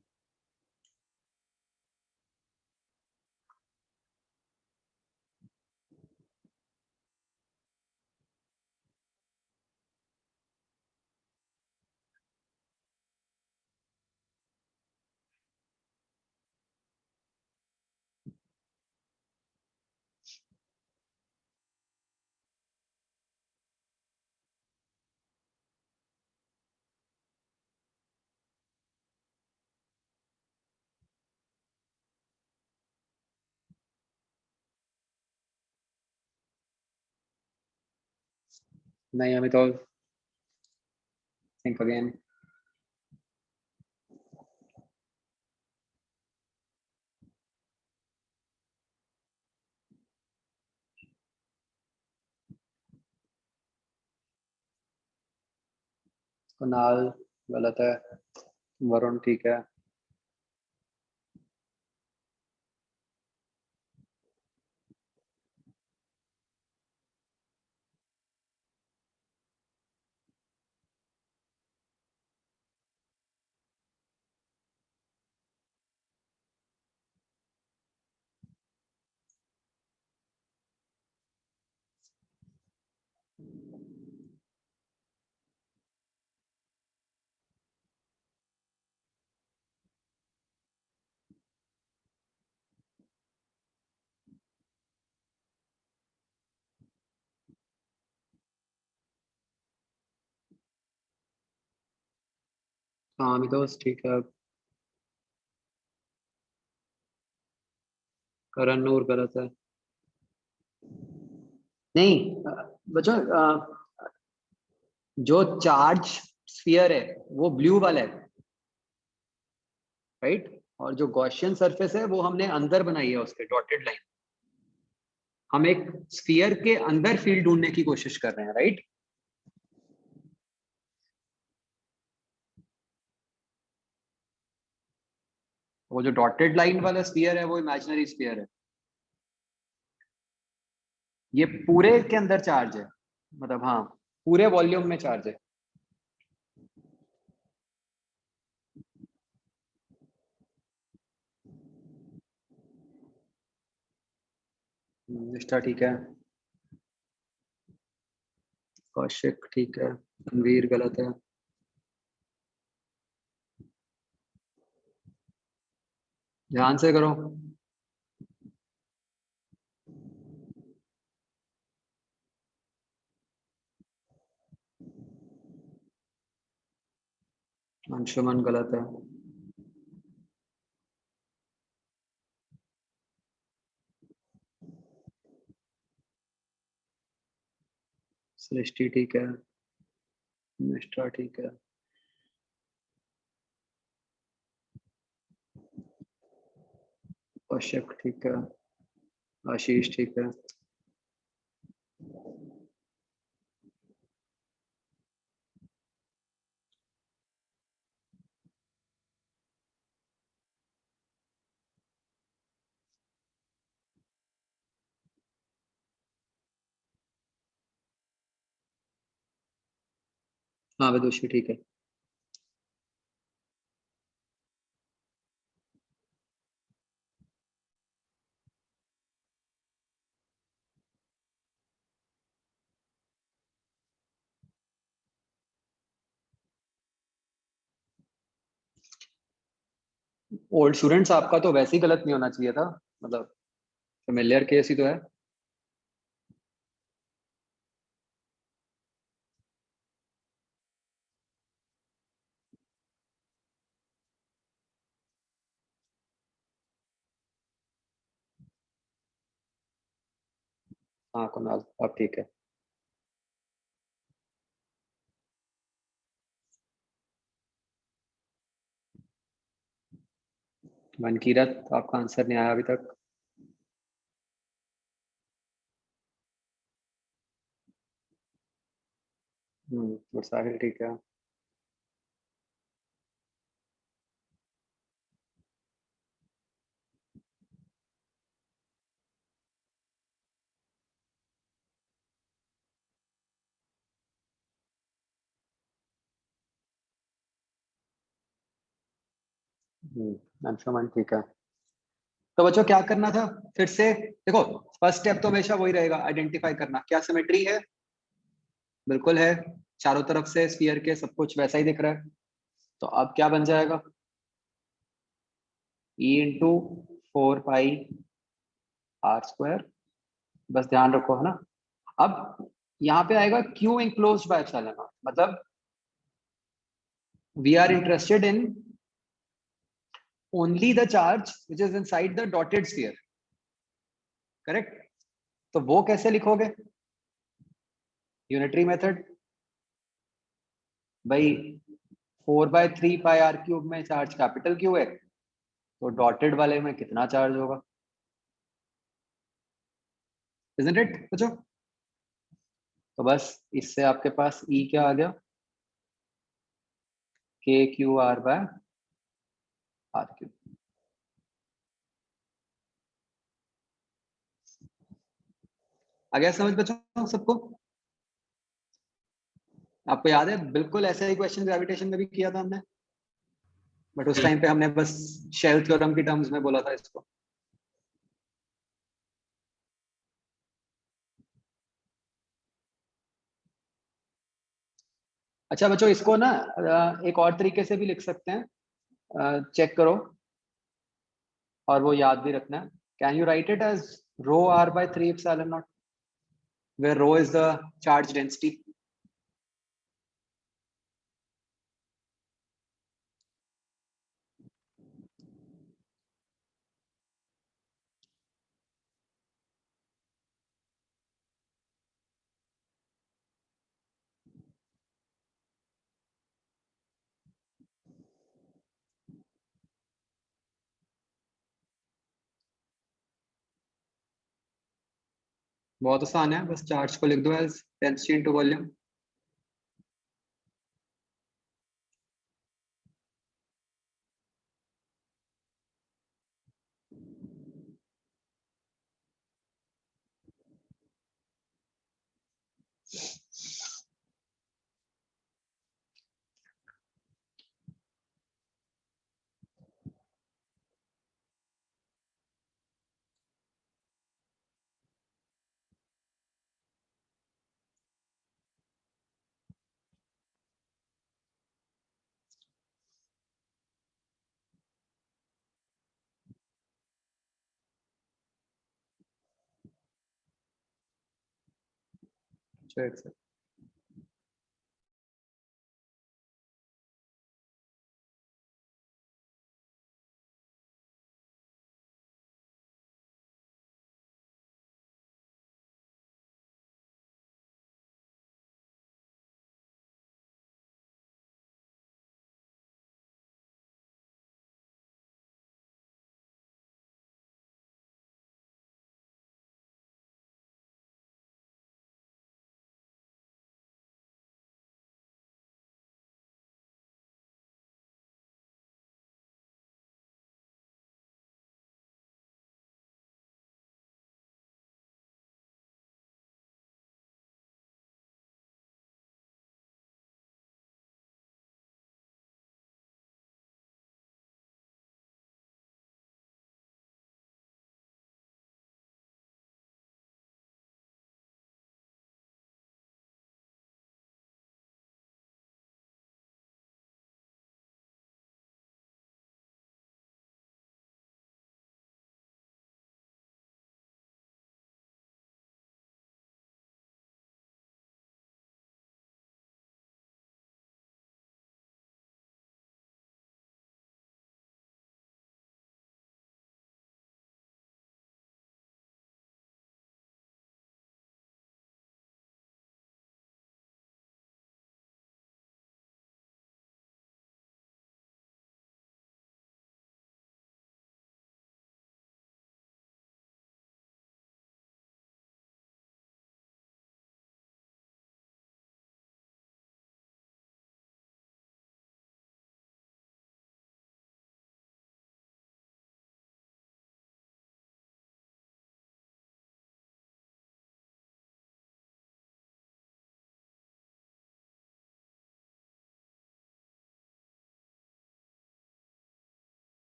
नहीं हमें तो थिंक अगेन। कुणाल गलत है, वरुण ठीक है। हाँ अमितोष ठीक है। करण नूर गलत है। नहीं बच्चों, जो चार्ज स्फीयर है वो ब्लू वाला है, राइट? और जो गॉसियन सरफेस है वो हमने अंदर बनाई है, उसके डॉटेड लाइन। हम एक स्फीयर के अंदर फील्ड ढूंढने की कोशिश कर रहे हैं, राइट? वो जो डॉटेड लाइन वाला स्फीयर है वो इमेजिनरी स्फीयर है। ये पूरे के अंदर चार्ज है, मतलब हाँ पूरे वॉल्यूम में चार्ज है। निष्ठा ठीक है। कौशिक ठीक है। रणवीर गलत है। ध्यान से करो। अंशुमन गलत है। सृष्टि ठीक है। निष्ठा ठीक है। कौशिक ठीक है। आशीष ठीक है। हाँ विदुषी ठीक है। ओल्ड स्टूडेंट्स आपका तो वैसे ही गलत नहीं होना चाहिए था, मतलब फेमिलियर केस ही तो है। हाँ कुणाल, अब ठीक है। मनकीरत, आपका आंसर नहीं आया अभी तक। और साहिल ठीक है। अंशुमन ठीक है। तो बच्चों क्या करना था फिर से? देखो, फर्स्ट स्टेप तो हमेशा वही रहेगा, आइडेंटिफाई करना क्या सिमेट्री है। बिल्कुल है, चारों तरफ से स्फीयर के सब कुछ वैसा ही दिख रहा है। तो अब क्या बन जाएगा? E इंटू 4 पाई r स्क्वायर। बस ध्यान रखो, है ना। अब यहाँ पे आएगा Q enclosed by epsilon naught, मतलब we are interested in only the charge which is inside the dotted sphere, correct? तो वो कैसे लिखोगे? Unitary method. भाई 4/3 पाई r क्यूब में चार्ज कैपिटल क्यू है, तो डॉटेड वाले में कितना चार्ज होगा? इजंट इट बच्चों? तो बस इससे आपके पास E क्या आ गया? KQR/r cube. आ गया समझ बच्चों सबको? आपको याद है बिल्कुल ऐसा ही क्वेश्चन ग्रेविटेशन में भी किया था हमने, बट उस टाइम पे हमने बस शेल थ्योरम की टर्म्स में बोला था इसको। अच्छा बच्चों, इसको ना एक और तरीके से भी लिख सकते हैं, चेक करो और वो याद भी रखना है। Can you write it as ρr/3 epsilon naught, where rho is the charge density? बहुत आसान है, बस चार्ज को लिख दो एज डेंसिटी इनटू वॉल्यूम। अच्छा,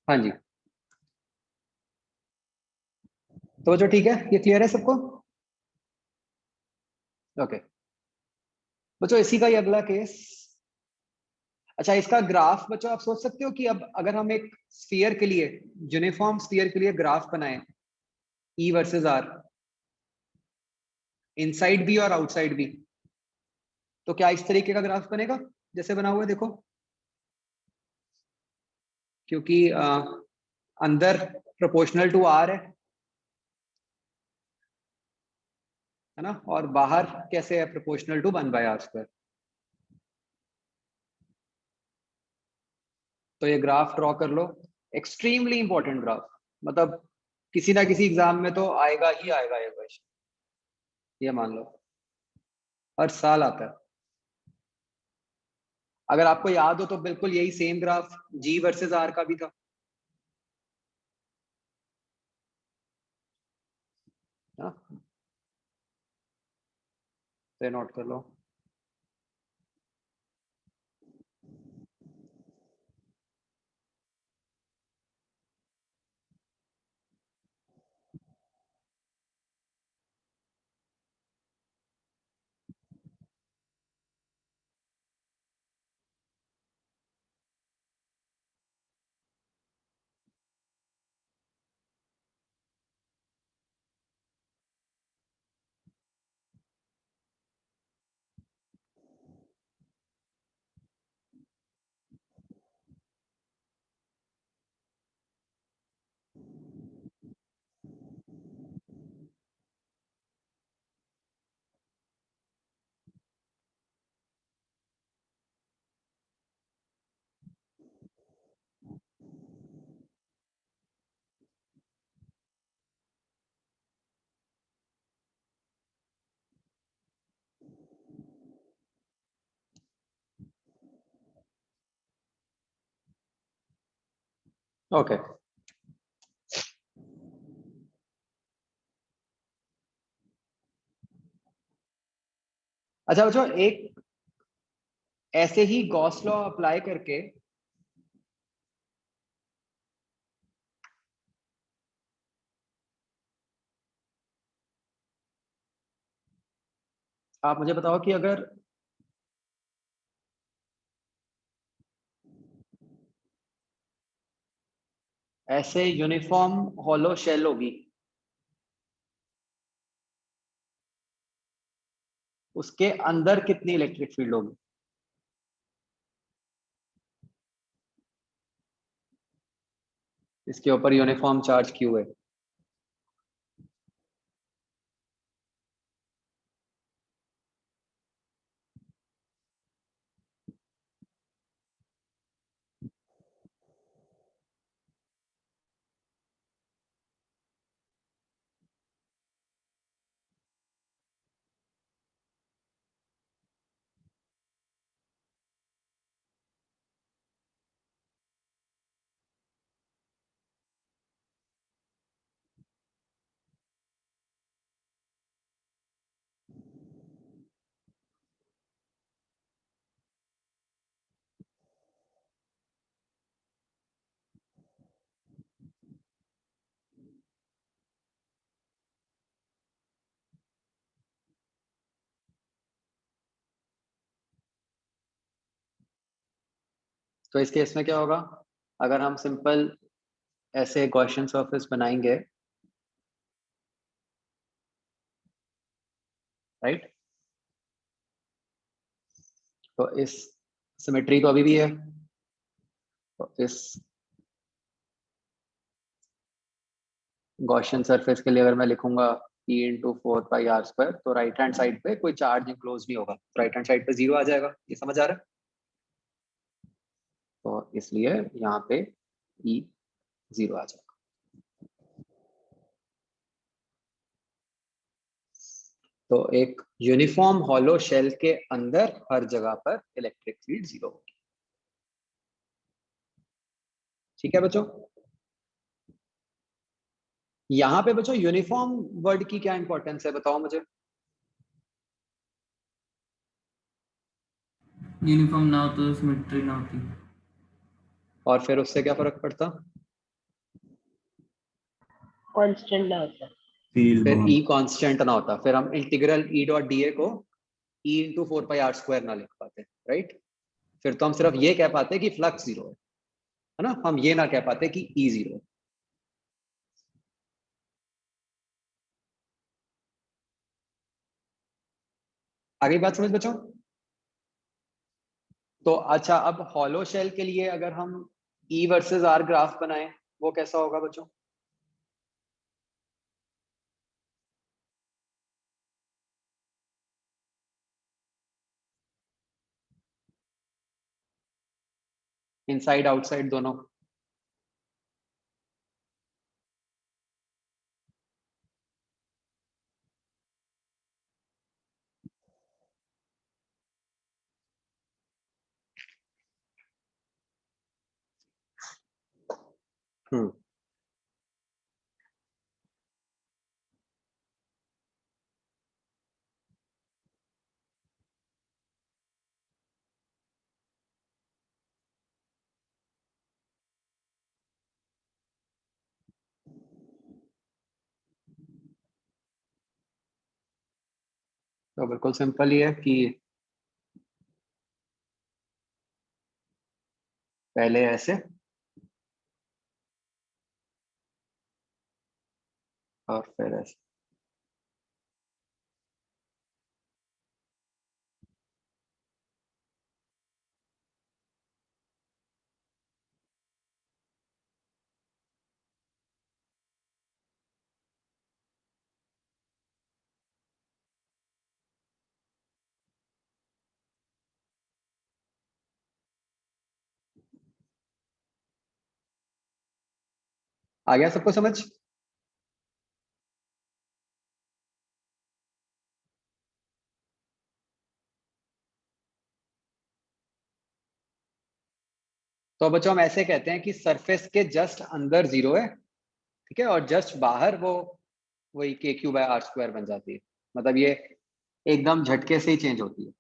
हाँ जी, तो बच्चों ठीक है, ये क्लियर है सबको? ओके बच्चों, इसी का ही अगला केस। अच्छा, इसका ग्राफ बच्चों आप सोच सकते हो कि अब अगर हम एक स्फीयर के लिए, यूनिफॉर्म स्फीयर के लिए ग्राफ बनाएं, ई वर्सेस आर, इनसाइड भी और आउटसाइड भी, तो क्या इस तरीके का ग्राफ बनेगा जैसे बना हुआ है देखो? क्योंकि अंदर प्रोपोर्शनल टू आर है ना, और बाहर कैसे है, प्रोपोर्शनल टू 1/r²। तो ये ग्राफ ड्रॉ कर लो, एक्सट्रीमली इंपॉर्टेंट ग्राफ, मतलब किसी ना किसी एग्जाम में तो आएगा ही आएगा ये क्वेश्चन, ये मान लो हर साल आता है। अगर आपको याद हो तो बिल्कुल यही same graph G versus R का भी था। हाँ, तो नोट कर लो। ओके अच्छा बच्चों, एक ऐसे ही गॉस लॉ अप्लाई करके आप मुझे बताओ कि अगर ऐसे यूनिफॉर्म हॉलो शेल होगी, उसके अंदर कितनी इलेक्ट्रिक फील्ड होगी? इसके ऊपर यूनिफॉर्म चार्ज क्यू है। तो इस केस में क्या होगा, अगर हम सिंपल ऐसे गॉसियन सरफेस बनाएंगे, राइट, तो इस सिमेट्री तो अभी भी है, तो इस गॉसियन सरफेस के लिए अगर मैं लिखूंगा E इंटू 4πr², तो राइट हैंड साइड पे कोई चार्ज इंक्लोज नहीं होगा, राइट हैंड साइड पे 0 आ जाएगा, ये समझ आ रहा है? तो इसलिए यहाँ पे E 0 आ जाएगा। तो एक यूनिफॉर्म हॉलो शेल के अंदर हर जगह पर इलेक्ट्रिक फील्ड 0 होगी। ठीक है बच्चों, यहाँ पे बच्चों यूनिफॉर्म वर्ड की क्या इंपॉर्टेंस है बताओ मुझे? यूनिफॉर्म ना हो तो सिमेट्री ना होती। और फिर उससे क्या फर्क पड़ता? कांस्टेंट ना होता। फील्ड फिर बहुत ई कांस्टेंट ना होता, फिर हम integral E dot D A को ई इंटू 4 पाई r² ना लिख पाते, राइट। फिर तो हम सिर्फ ये कह पाते कि फ्लक्स जीरो है ना, हम ये ना कह पाते कि ई जीरो। आगे बात समझ बच्चों? तो अच्छा, अब हॉलो शेल के लिए अगर हम ई वर्सेस आर ग्राफ बनाएं, वो कैसा होगा बच्चों? इनसाइड आउटसाइड दोनों। हम्म तो बिल्कुल सिंपल ही है कि पहले ऐसे और फिर ऐसे। आ गया सबको समझ? तो बच्चों हम ऐसे कहते हैं कि सरफेस के जस्ट अंदर जीरो है, ठीक है, और जस्ट बाहर वो वही के क्यू बाय आर स्क्वायर बन जाती है। मतलब ये एकदम झटके से ही चेंज होती है।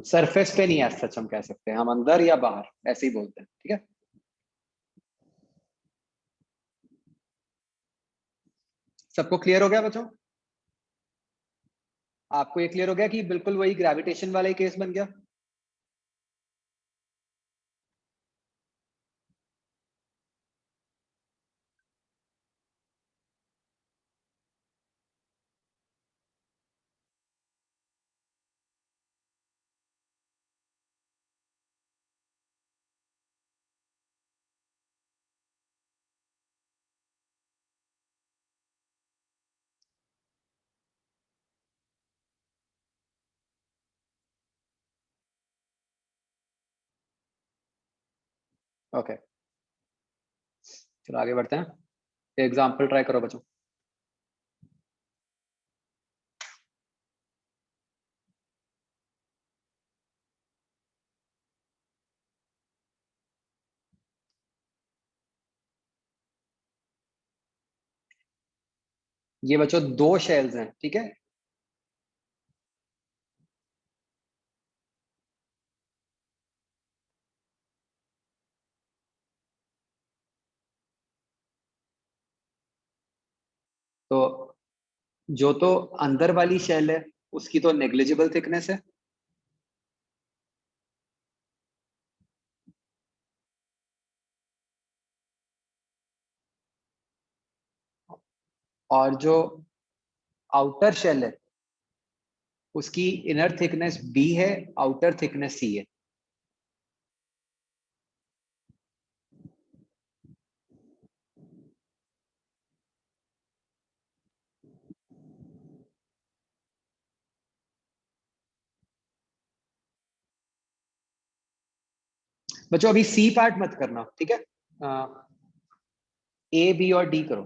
सरफेस पे नहीं है सच, हम कह सकते हैं हम अंदर या बाहर ऐसे ही बोलते हैं, ठीक है। सबको क्लियर हो गया बच्चों? आपको ये क्लियर हो गया कि बिल्कुल वही ग्रेविटेशन वाला ही केस बन गया? ओके, चलो आगे बढ़ते हैं। एग्जाम्पल ट्राई करो बच्चों। ये बच्चों दो शेल्स हैं, ठीक है। तो जो तो अंदर वाली शेल है उसकी तो नेग्लिजिबल थिकनेस है, और जो आउटर शेल है उसकी इनर थिकनेस बी है, आउटर थिकनेस सी है। बच्चों अभी सी पार्ट मत करना, ठीक है। ए, बी और डी करो।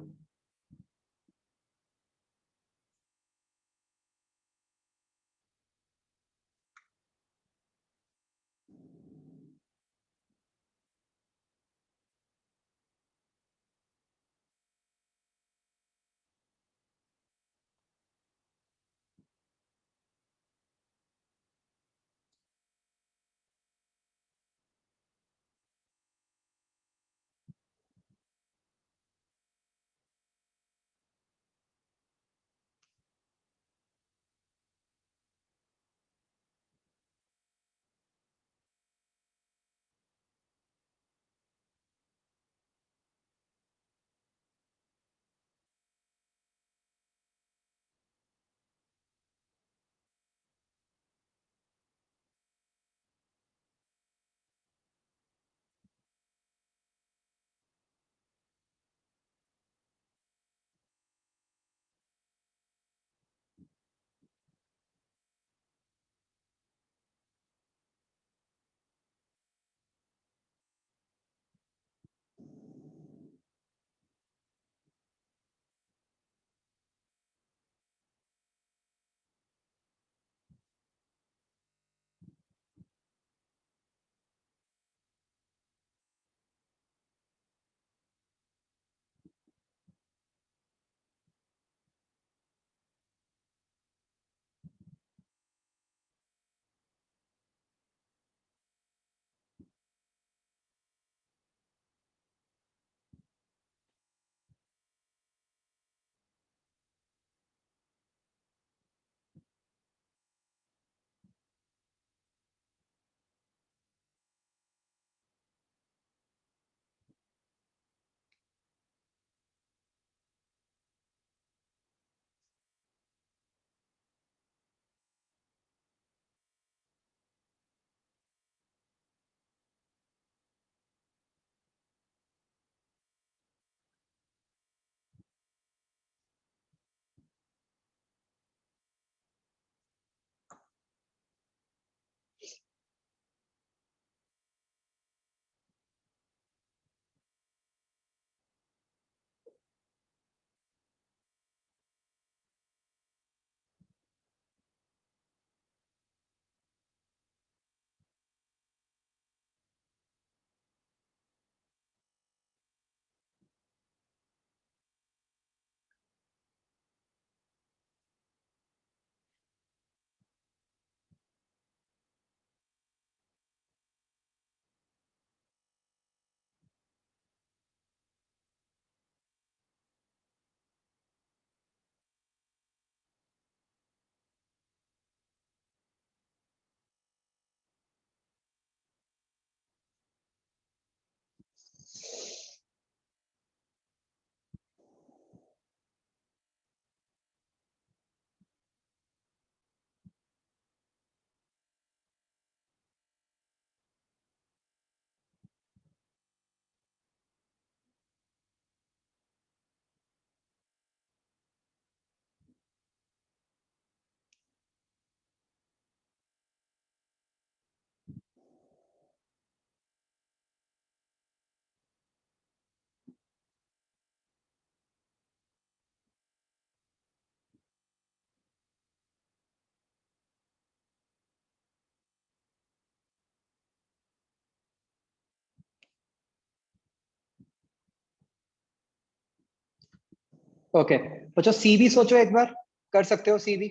ओके, बच्चों सी भी सोचो एक बार, कर सकते हो सी भी।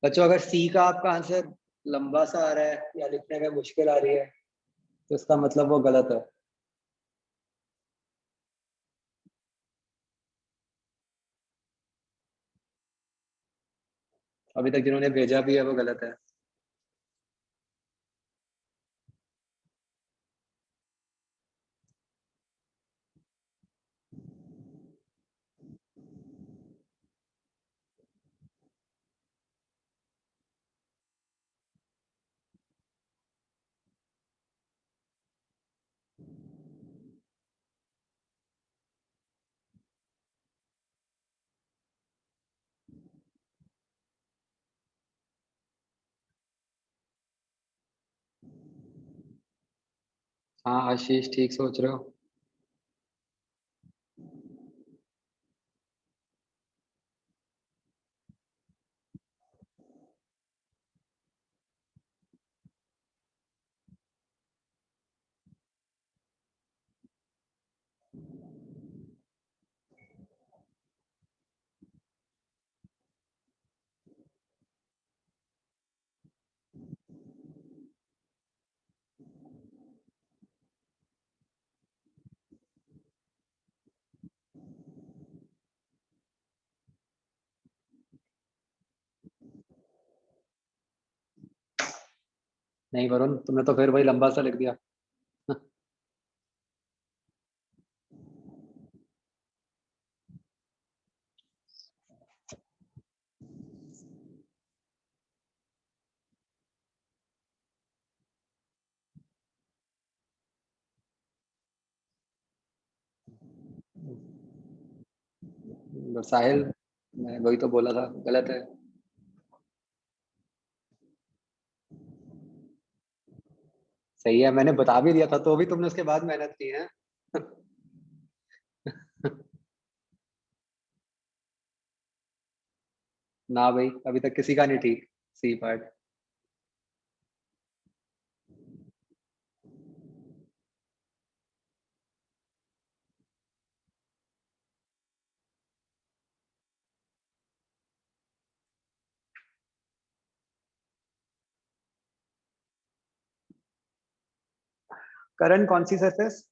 बच्चों अगर सी का आपका आंसर लंबा सा आ रहा है या लिखने में मुश्किल आ रही है, तो इसका मतलब वो गलत है। अभी तक जिन्होंने भेजा भी है वो गलत है। हाँ आशीष, ठीक सोच रहे हो। नहीं वरुण, तुमने तो फिर वही लंबा सा लिख दिया। साहिल, मैं वही तो बोला था, गलत है। सही है, मैंने बता भी दिया था तो भी तुमने उसके बाद मेहनत की है। ना भाई, अभी तक किसी का नहीं ठीक सी पार्ट। करंट कौन सी सरफेस?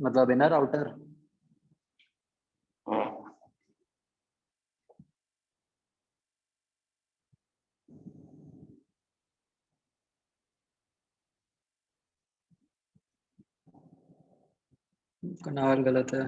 मतलब इनर आउटर? कनाल गलत है।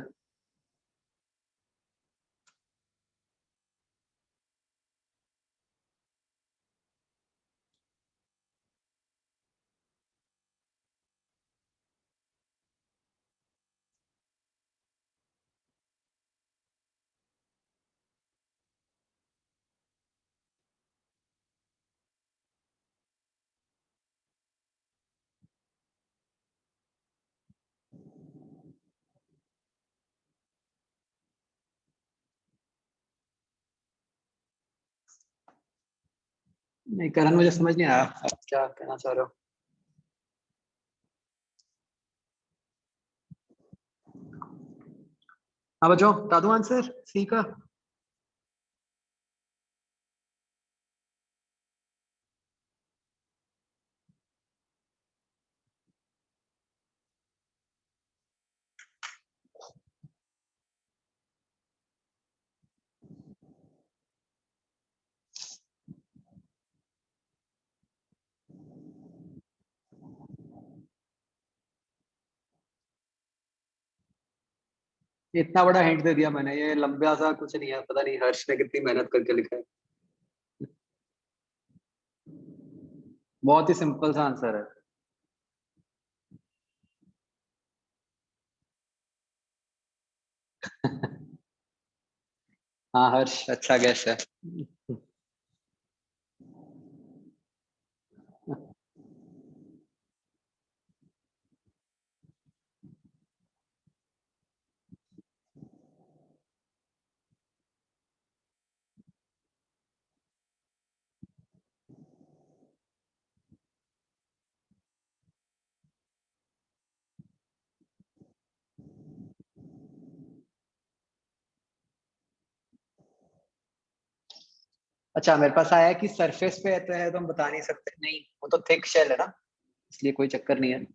नहीं करण, मुझे समझ नहीं आया आप क्या कहना चाह रहे हो। हाँ बच्चों, बता दूं आंसर सी का। इतना बड़ा हिंट दे दिया मैंने, ये लंबा सा कुछ नहीं है, पता नहीं हर्ष ने कितनी मेहनत करके लिखा है। बहुत ही सिंपल सा आंसर है। हाँ हर्ष, अच्छा गैस है। अच्छा, मेरे पास आया है कि सरफेस पे तो है तो हम बता नहीं सकते, नहीं वो तो थिक शेल है ना, इसलिए कोई चक्कर नहीं है।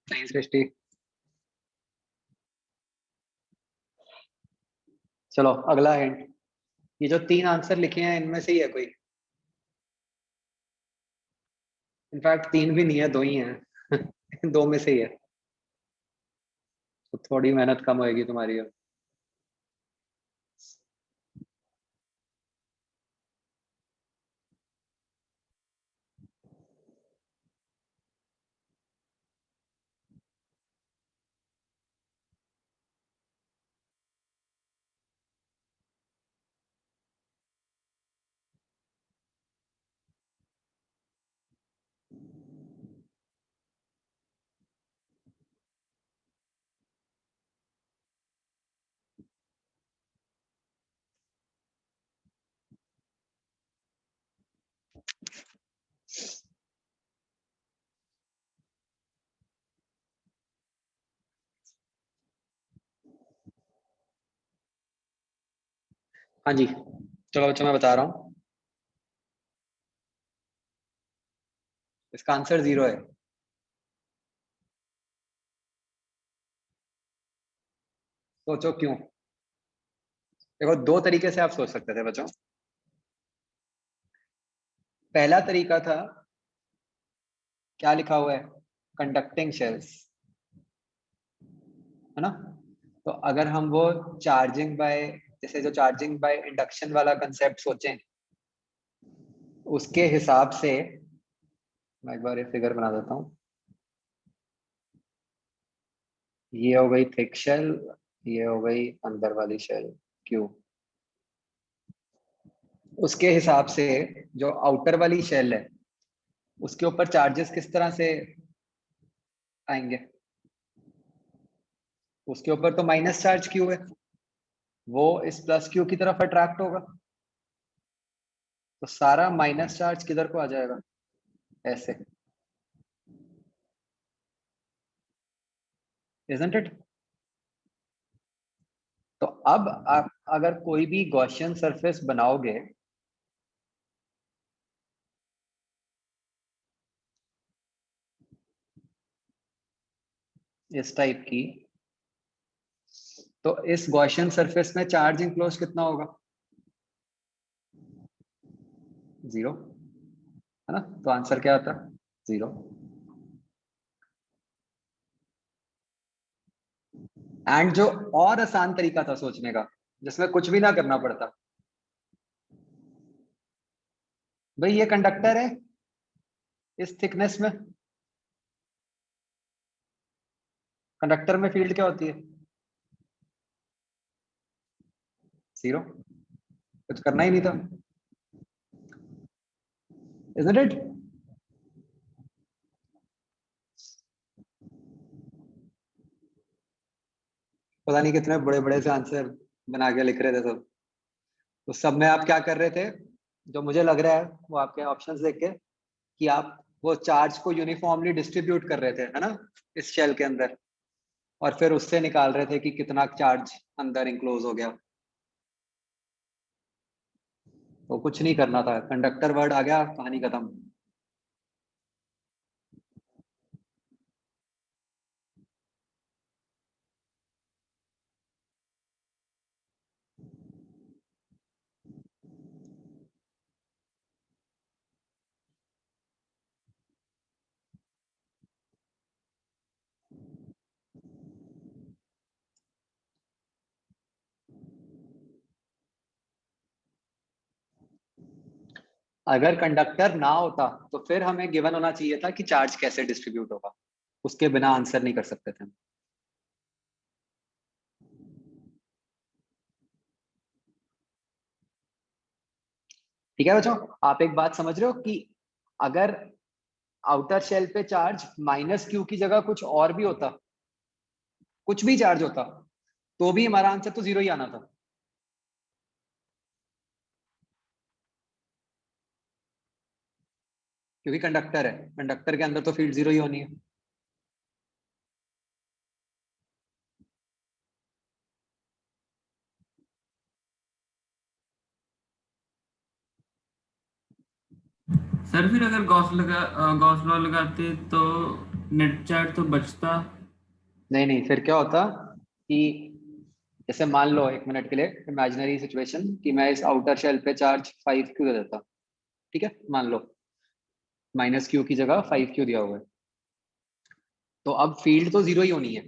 नहीं सृष्टि। चलो अगला हिंट, ये जो तीन आंसर लिखे हैं इनमें से ही है कोई। इनफैक्ट तीन भी नहीं है, दो ही हैं। दो में से ही है, तो थोड़ी मेहनत कम होएगी तुम्हारी अब। हाँ जी, चलो बच्चों मैं बता रहा हूँ, इसका आंसर 0 है। सोचो क्यों। देखो दो तरीके से आप सोच सकते थे बच्चों। पहला तरीका था, क्या लिखा हुआ है, कंडक्टिंग शेल्स, है ना। तो अगर हम वो चार्जिंग बाय, जैसे जो चार्जिंग बाय इंडक्शन वाला कंसेप्ट सोचें, उसके हिसाब से मैं एक बार ये फिगर बना देता हूँ। ये हो गई थिक शेल, ये हो गई अंदर वाली शेल क्यू। उसके हिसाब से जो आउटर वाली शेल है, उसके ऊपर चार्जेस किस तरह से आएंगे। उसके ऊपर तो माइनस चार्ज क्यू है, वो इस प्लस क्यू की तरफ अट्रैक्ट होगा, तो सारा माइनस चार्ज किधर को आ जाएगा, ऐसे, इजंट इट। तो अब आप अगर कोई भी गॉसियन सरफेस बनाओगे, इस टाइप की, तो इस गॉसियन सरफेस में चार्ज इंक्लोज कितना होगा? 0, है ना? तो आंसर क्या आता है? 0। एंड जो और आसान तरीका था सोचने का, जिसमें कुछ भी ना करना पड़ता, भाई ये कंडक्टर है, इस थिकनेस में कंडक्टर में फील्ड क्या होती है? 0। कुछ करना ही नहीं था, isn't it? पता नहीं कितने बड़े बड़े से आंसर बना के लिख रहे थे सब। तो सब में आप क्या कर रहे थे, जो मुझे लग रहा है वो आपके ऑप्शंस देख के, कि आप वो चार्ज को यूनिफॉर्मली डिस्ट्रीब्यूट कर रहे थे, है ना, इस शेल के अंदर, और फिर उससे निकाल रहे थे कि कितना चार्ज अंदर इंक्लोज हो गया। तो कुछ नहीं करना था, कंडक्टर वर्ड आ गया, कहानी खत्म। अगर कंडक्टर ना होता तो फिर हमें गिवन होना चाहिए था कि चार्ज कैसे डिस्ट्रीब्यूट होगा, उसके बिना आंसर नहीं कर सकते थे। ठीक है बच्चों, आप एक बात समझ रहे हो कि अगर आउटर शेल पे चार्ज -q की जगह कुछ और भी होता, कुछ भी चार्ज होता, तो भी हमारा आंसर तो 0 ही आना था। क्योंकि कंडक्टर है, कंडक्टर के अंदर तो फील्ड 0 ही होनी है। सर फिर अगर गॉस लॉ लगाते तो नेट चार्ज तो बचता। नहीं नहीं, फिर क्या होता कि जैसे मान लो एक मिनट के लिए इमेजिनरी सिचुएशन कि मैं इस आउटर शेल पे चार्ज 5q दे देता, ठीक है, मान लो -q की जगह 5q दिया हुआ है, तो अब फील्ड तो 0 ही होनी है।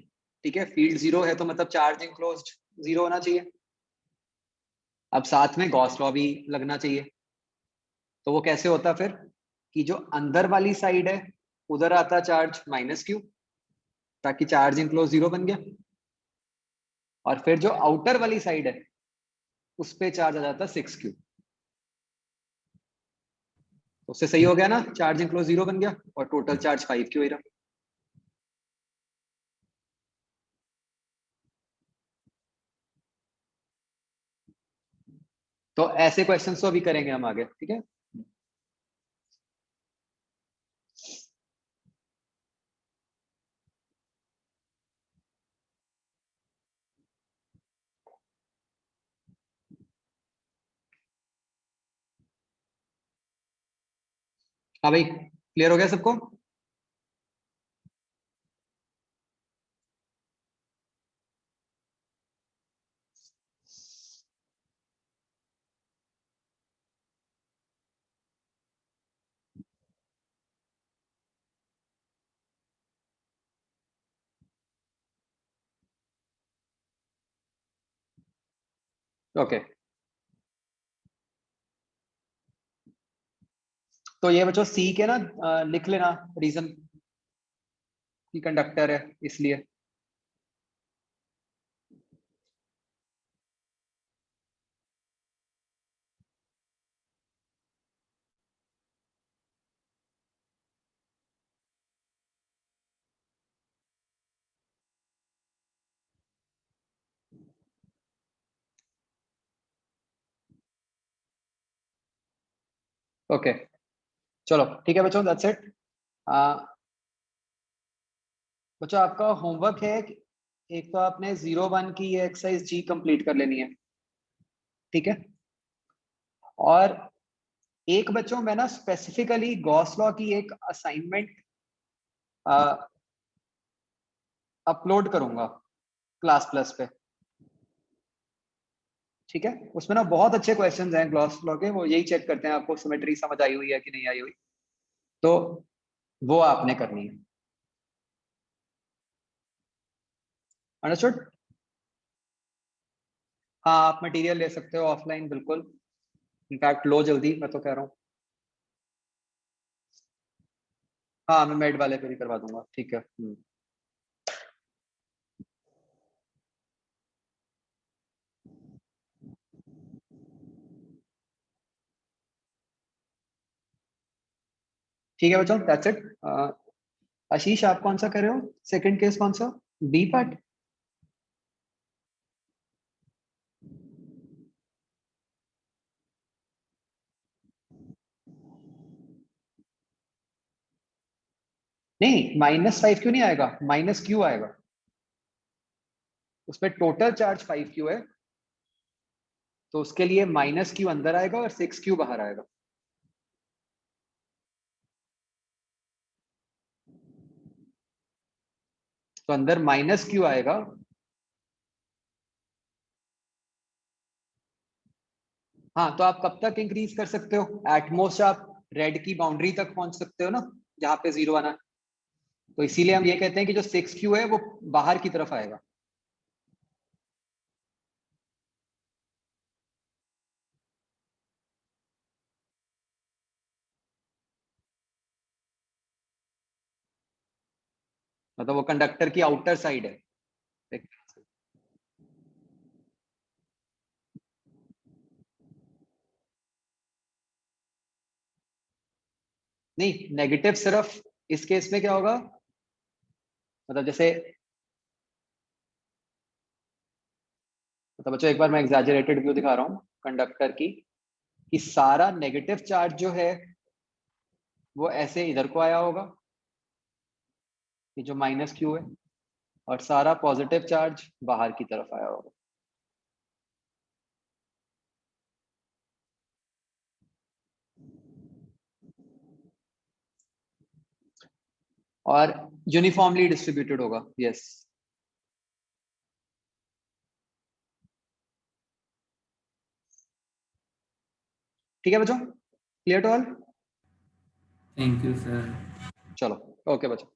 ठीक है, फील्ड 0 है तो मतलब चार्ज इनक्लोज्ड 0 होना चाहिए। अब साथ में गॉस लॉ भी लगना चाहिए। तो वो कैसे होता फिर, कि जो अंदर वाली साइड है उधर आता चार्ज -q, ताकि चार्ज इनक्लोज 0 बन गया, और फिर जो आउटर वाली साइड है उस पे चार्ज आ जाता 6q। तो उससे सही हो गया ना, चार्ज इनक्लोज 0 बन गया और टोटल चार्ज 5q ही रहा। तो ऐसे क्वेश्चंस तो अभी करेंगे हम आगे, ठीक है। हाँ भाई, क्लियर हो गया सबको? ओके, तो ये बच्चों सी के ना लिख लेना रीजन, कि कंडक्टर है इसलिए। ओके, चलो ठीक है बच्चों, दैट्स इट। बच्चों आपका होमवर्क है कि एक तो आपने 01 की ये एक्सरसाइज जी कंप्लीट कर लेनी है, ठीक है। और एक बच्चों मैं ना स्पेसिफिकली गॉस लॉ की एक असाइनमेंट अपलोड करूंगा क्लास प्लस पे, ठीक है, उसमें ना बहुत अच्छे क्वेश्चंस हैं ग्लॉस लॉ के, वो यही चेक करते हैं आपको सिमेट्री समझ आई हुई है कि नहीं आई हुई, तो वो आपने करनी है। अंडरस्टूड? हाँ, आप मटेरियल ले सकते हो ऑफलाइन, बिल्कुल, इनफैक्ट लो जल्दी, मैं तो कह रहा हूँ। हाँ, मैं मेड वाले पे भी करवा दूंगा, ठीक है। ठीक है बच्चों, दैट्स इट। आशीष, आप कौन सा कर रहे हो? सेकंड केस कौन सा? B part? नहीं, -5 क्यों नहीं आएगा, माइनस क्यू आएगा। उसमें टोटल चार्ज 5Q है, तो उसके लिए -Q अंदर आएगा और 6Q बाहर आएगा। तो अंदर -Q आएगा। हाँ, तो आप कब तक इंक्रीज कर सकते हो? एटमोस्ट आप रेड की बाउंड्री तक पहुंच सकते हो ना, जहां पे 0 आना है। तो इसीलिए हम ये कहते हैं कि जो 6Q है वो बाहर की तरफ आएगा। मतलब वो कंडक्टर की आउटर साइड है। नहीं, नेगेटिव सिर्फ इस केस में क्या होगा, मतलब जैसे, मतलब बच्चों एक बार मैं एग्जैजरेटेड व्यू दिखा रहा हूँ कंडक्टर की, कि सारा नेगेटिव चार्ज जो है वो ऐसे इधर को आया होगा, ये जो -Q है, और सारा पॉजिटिव चार्ज बाहर की तरफ आया होगा। और यूनिफॉर्मली डिस्ट्रीब्यूटेड होगा, यस। ठीक है बच्चों, clear to all? Thank you sir. चलो, ओके बच्चों।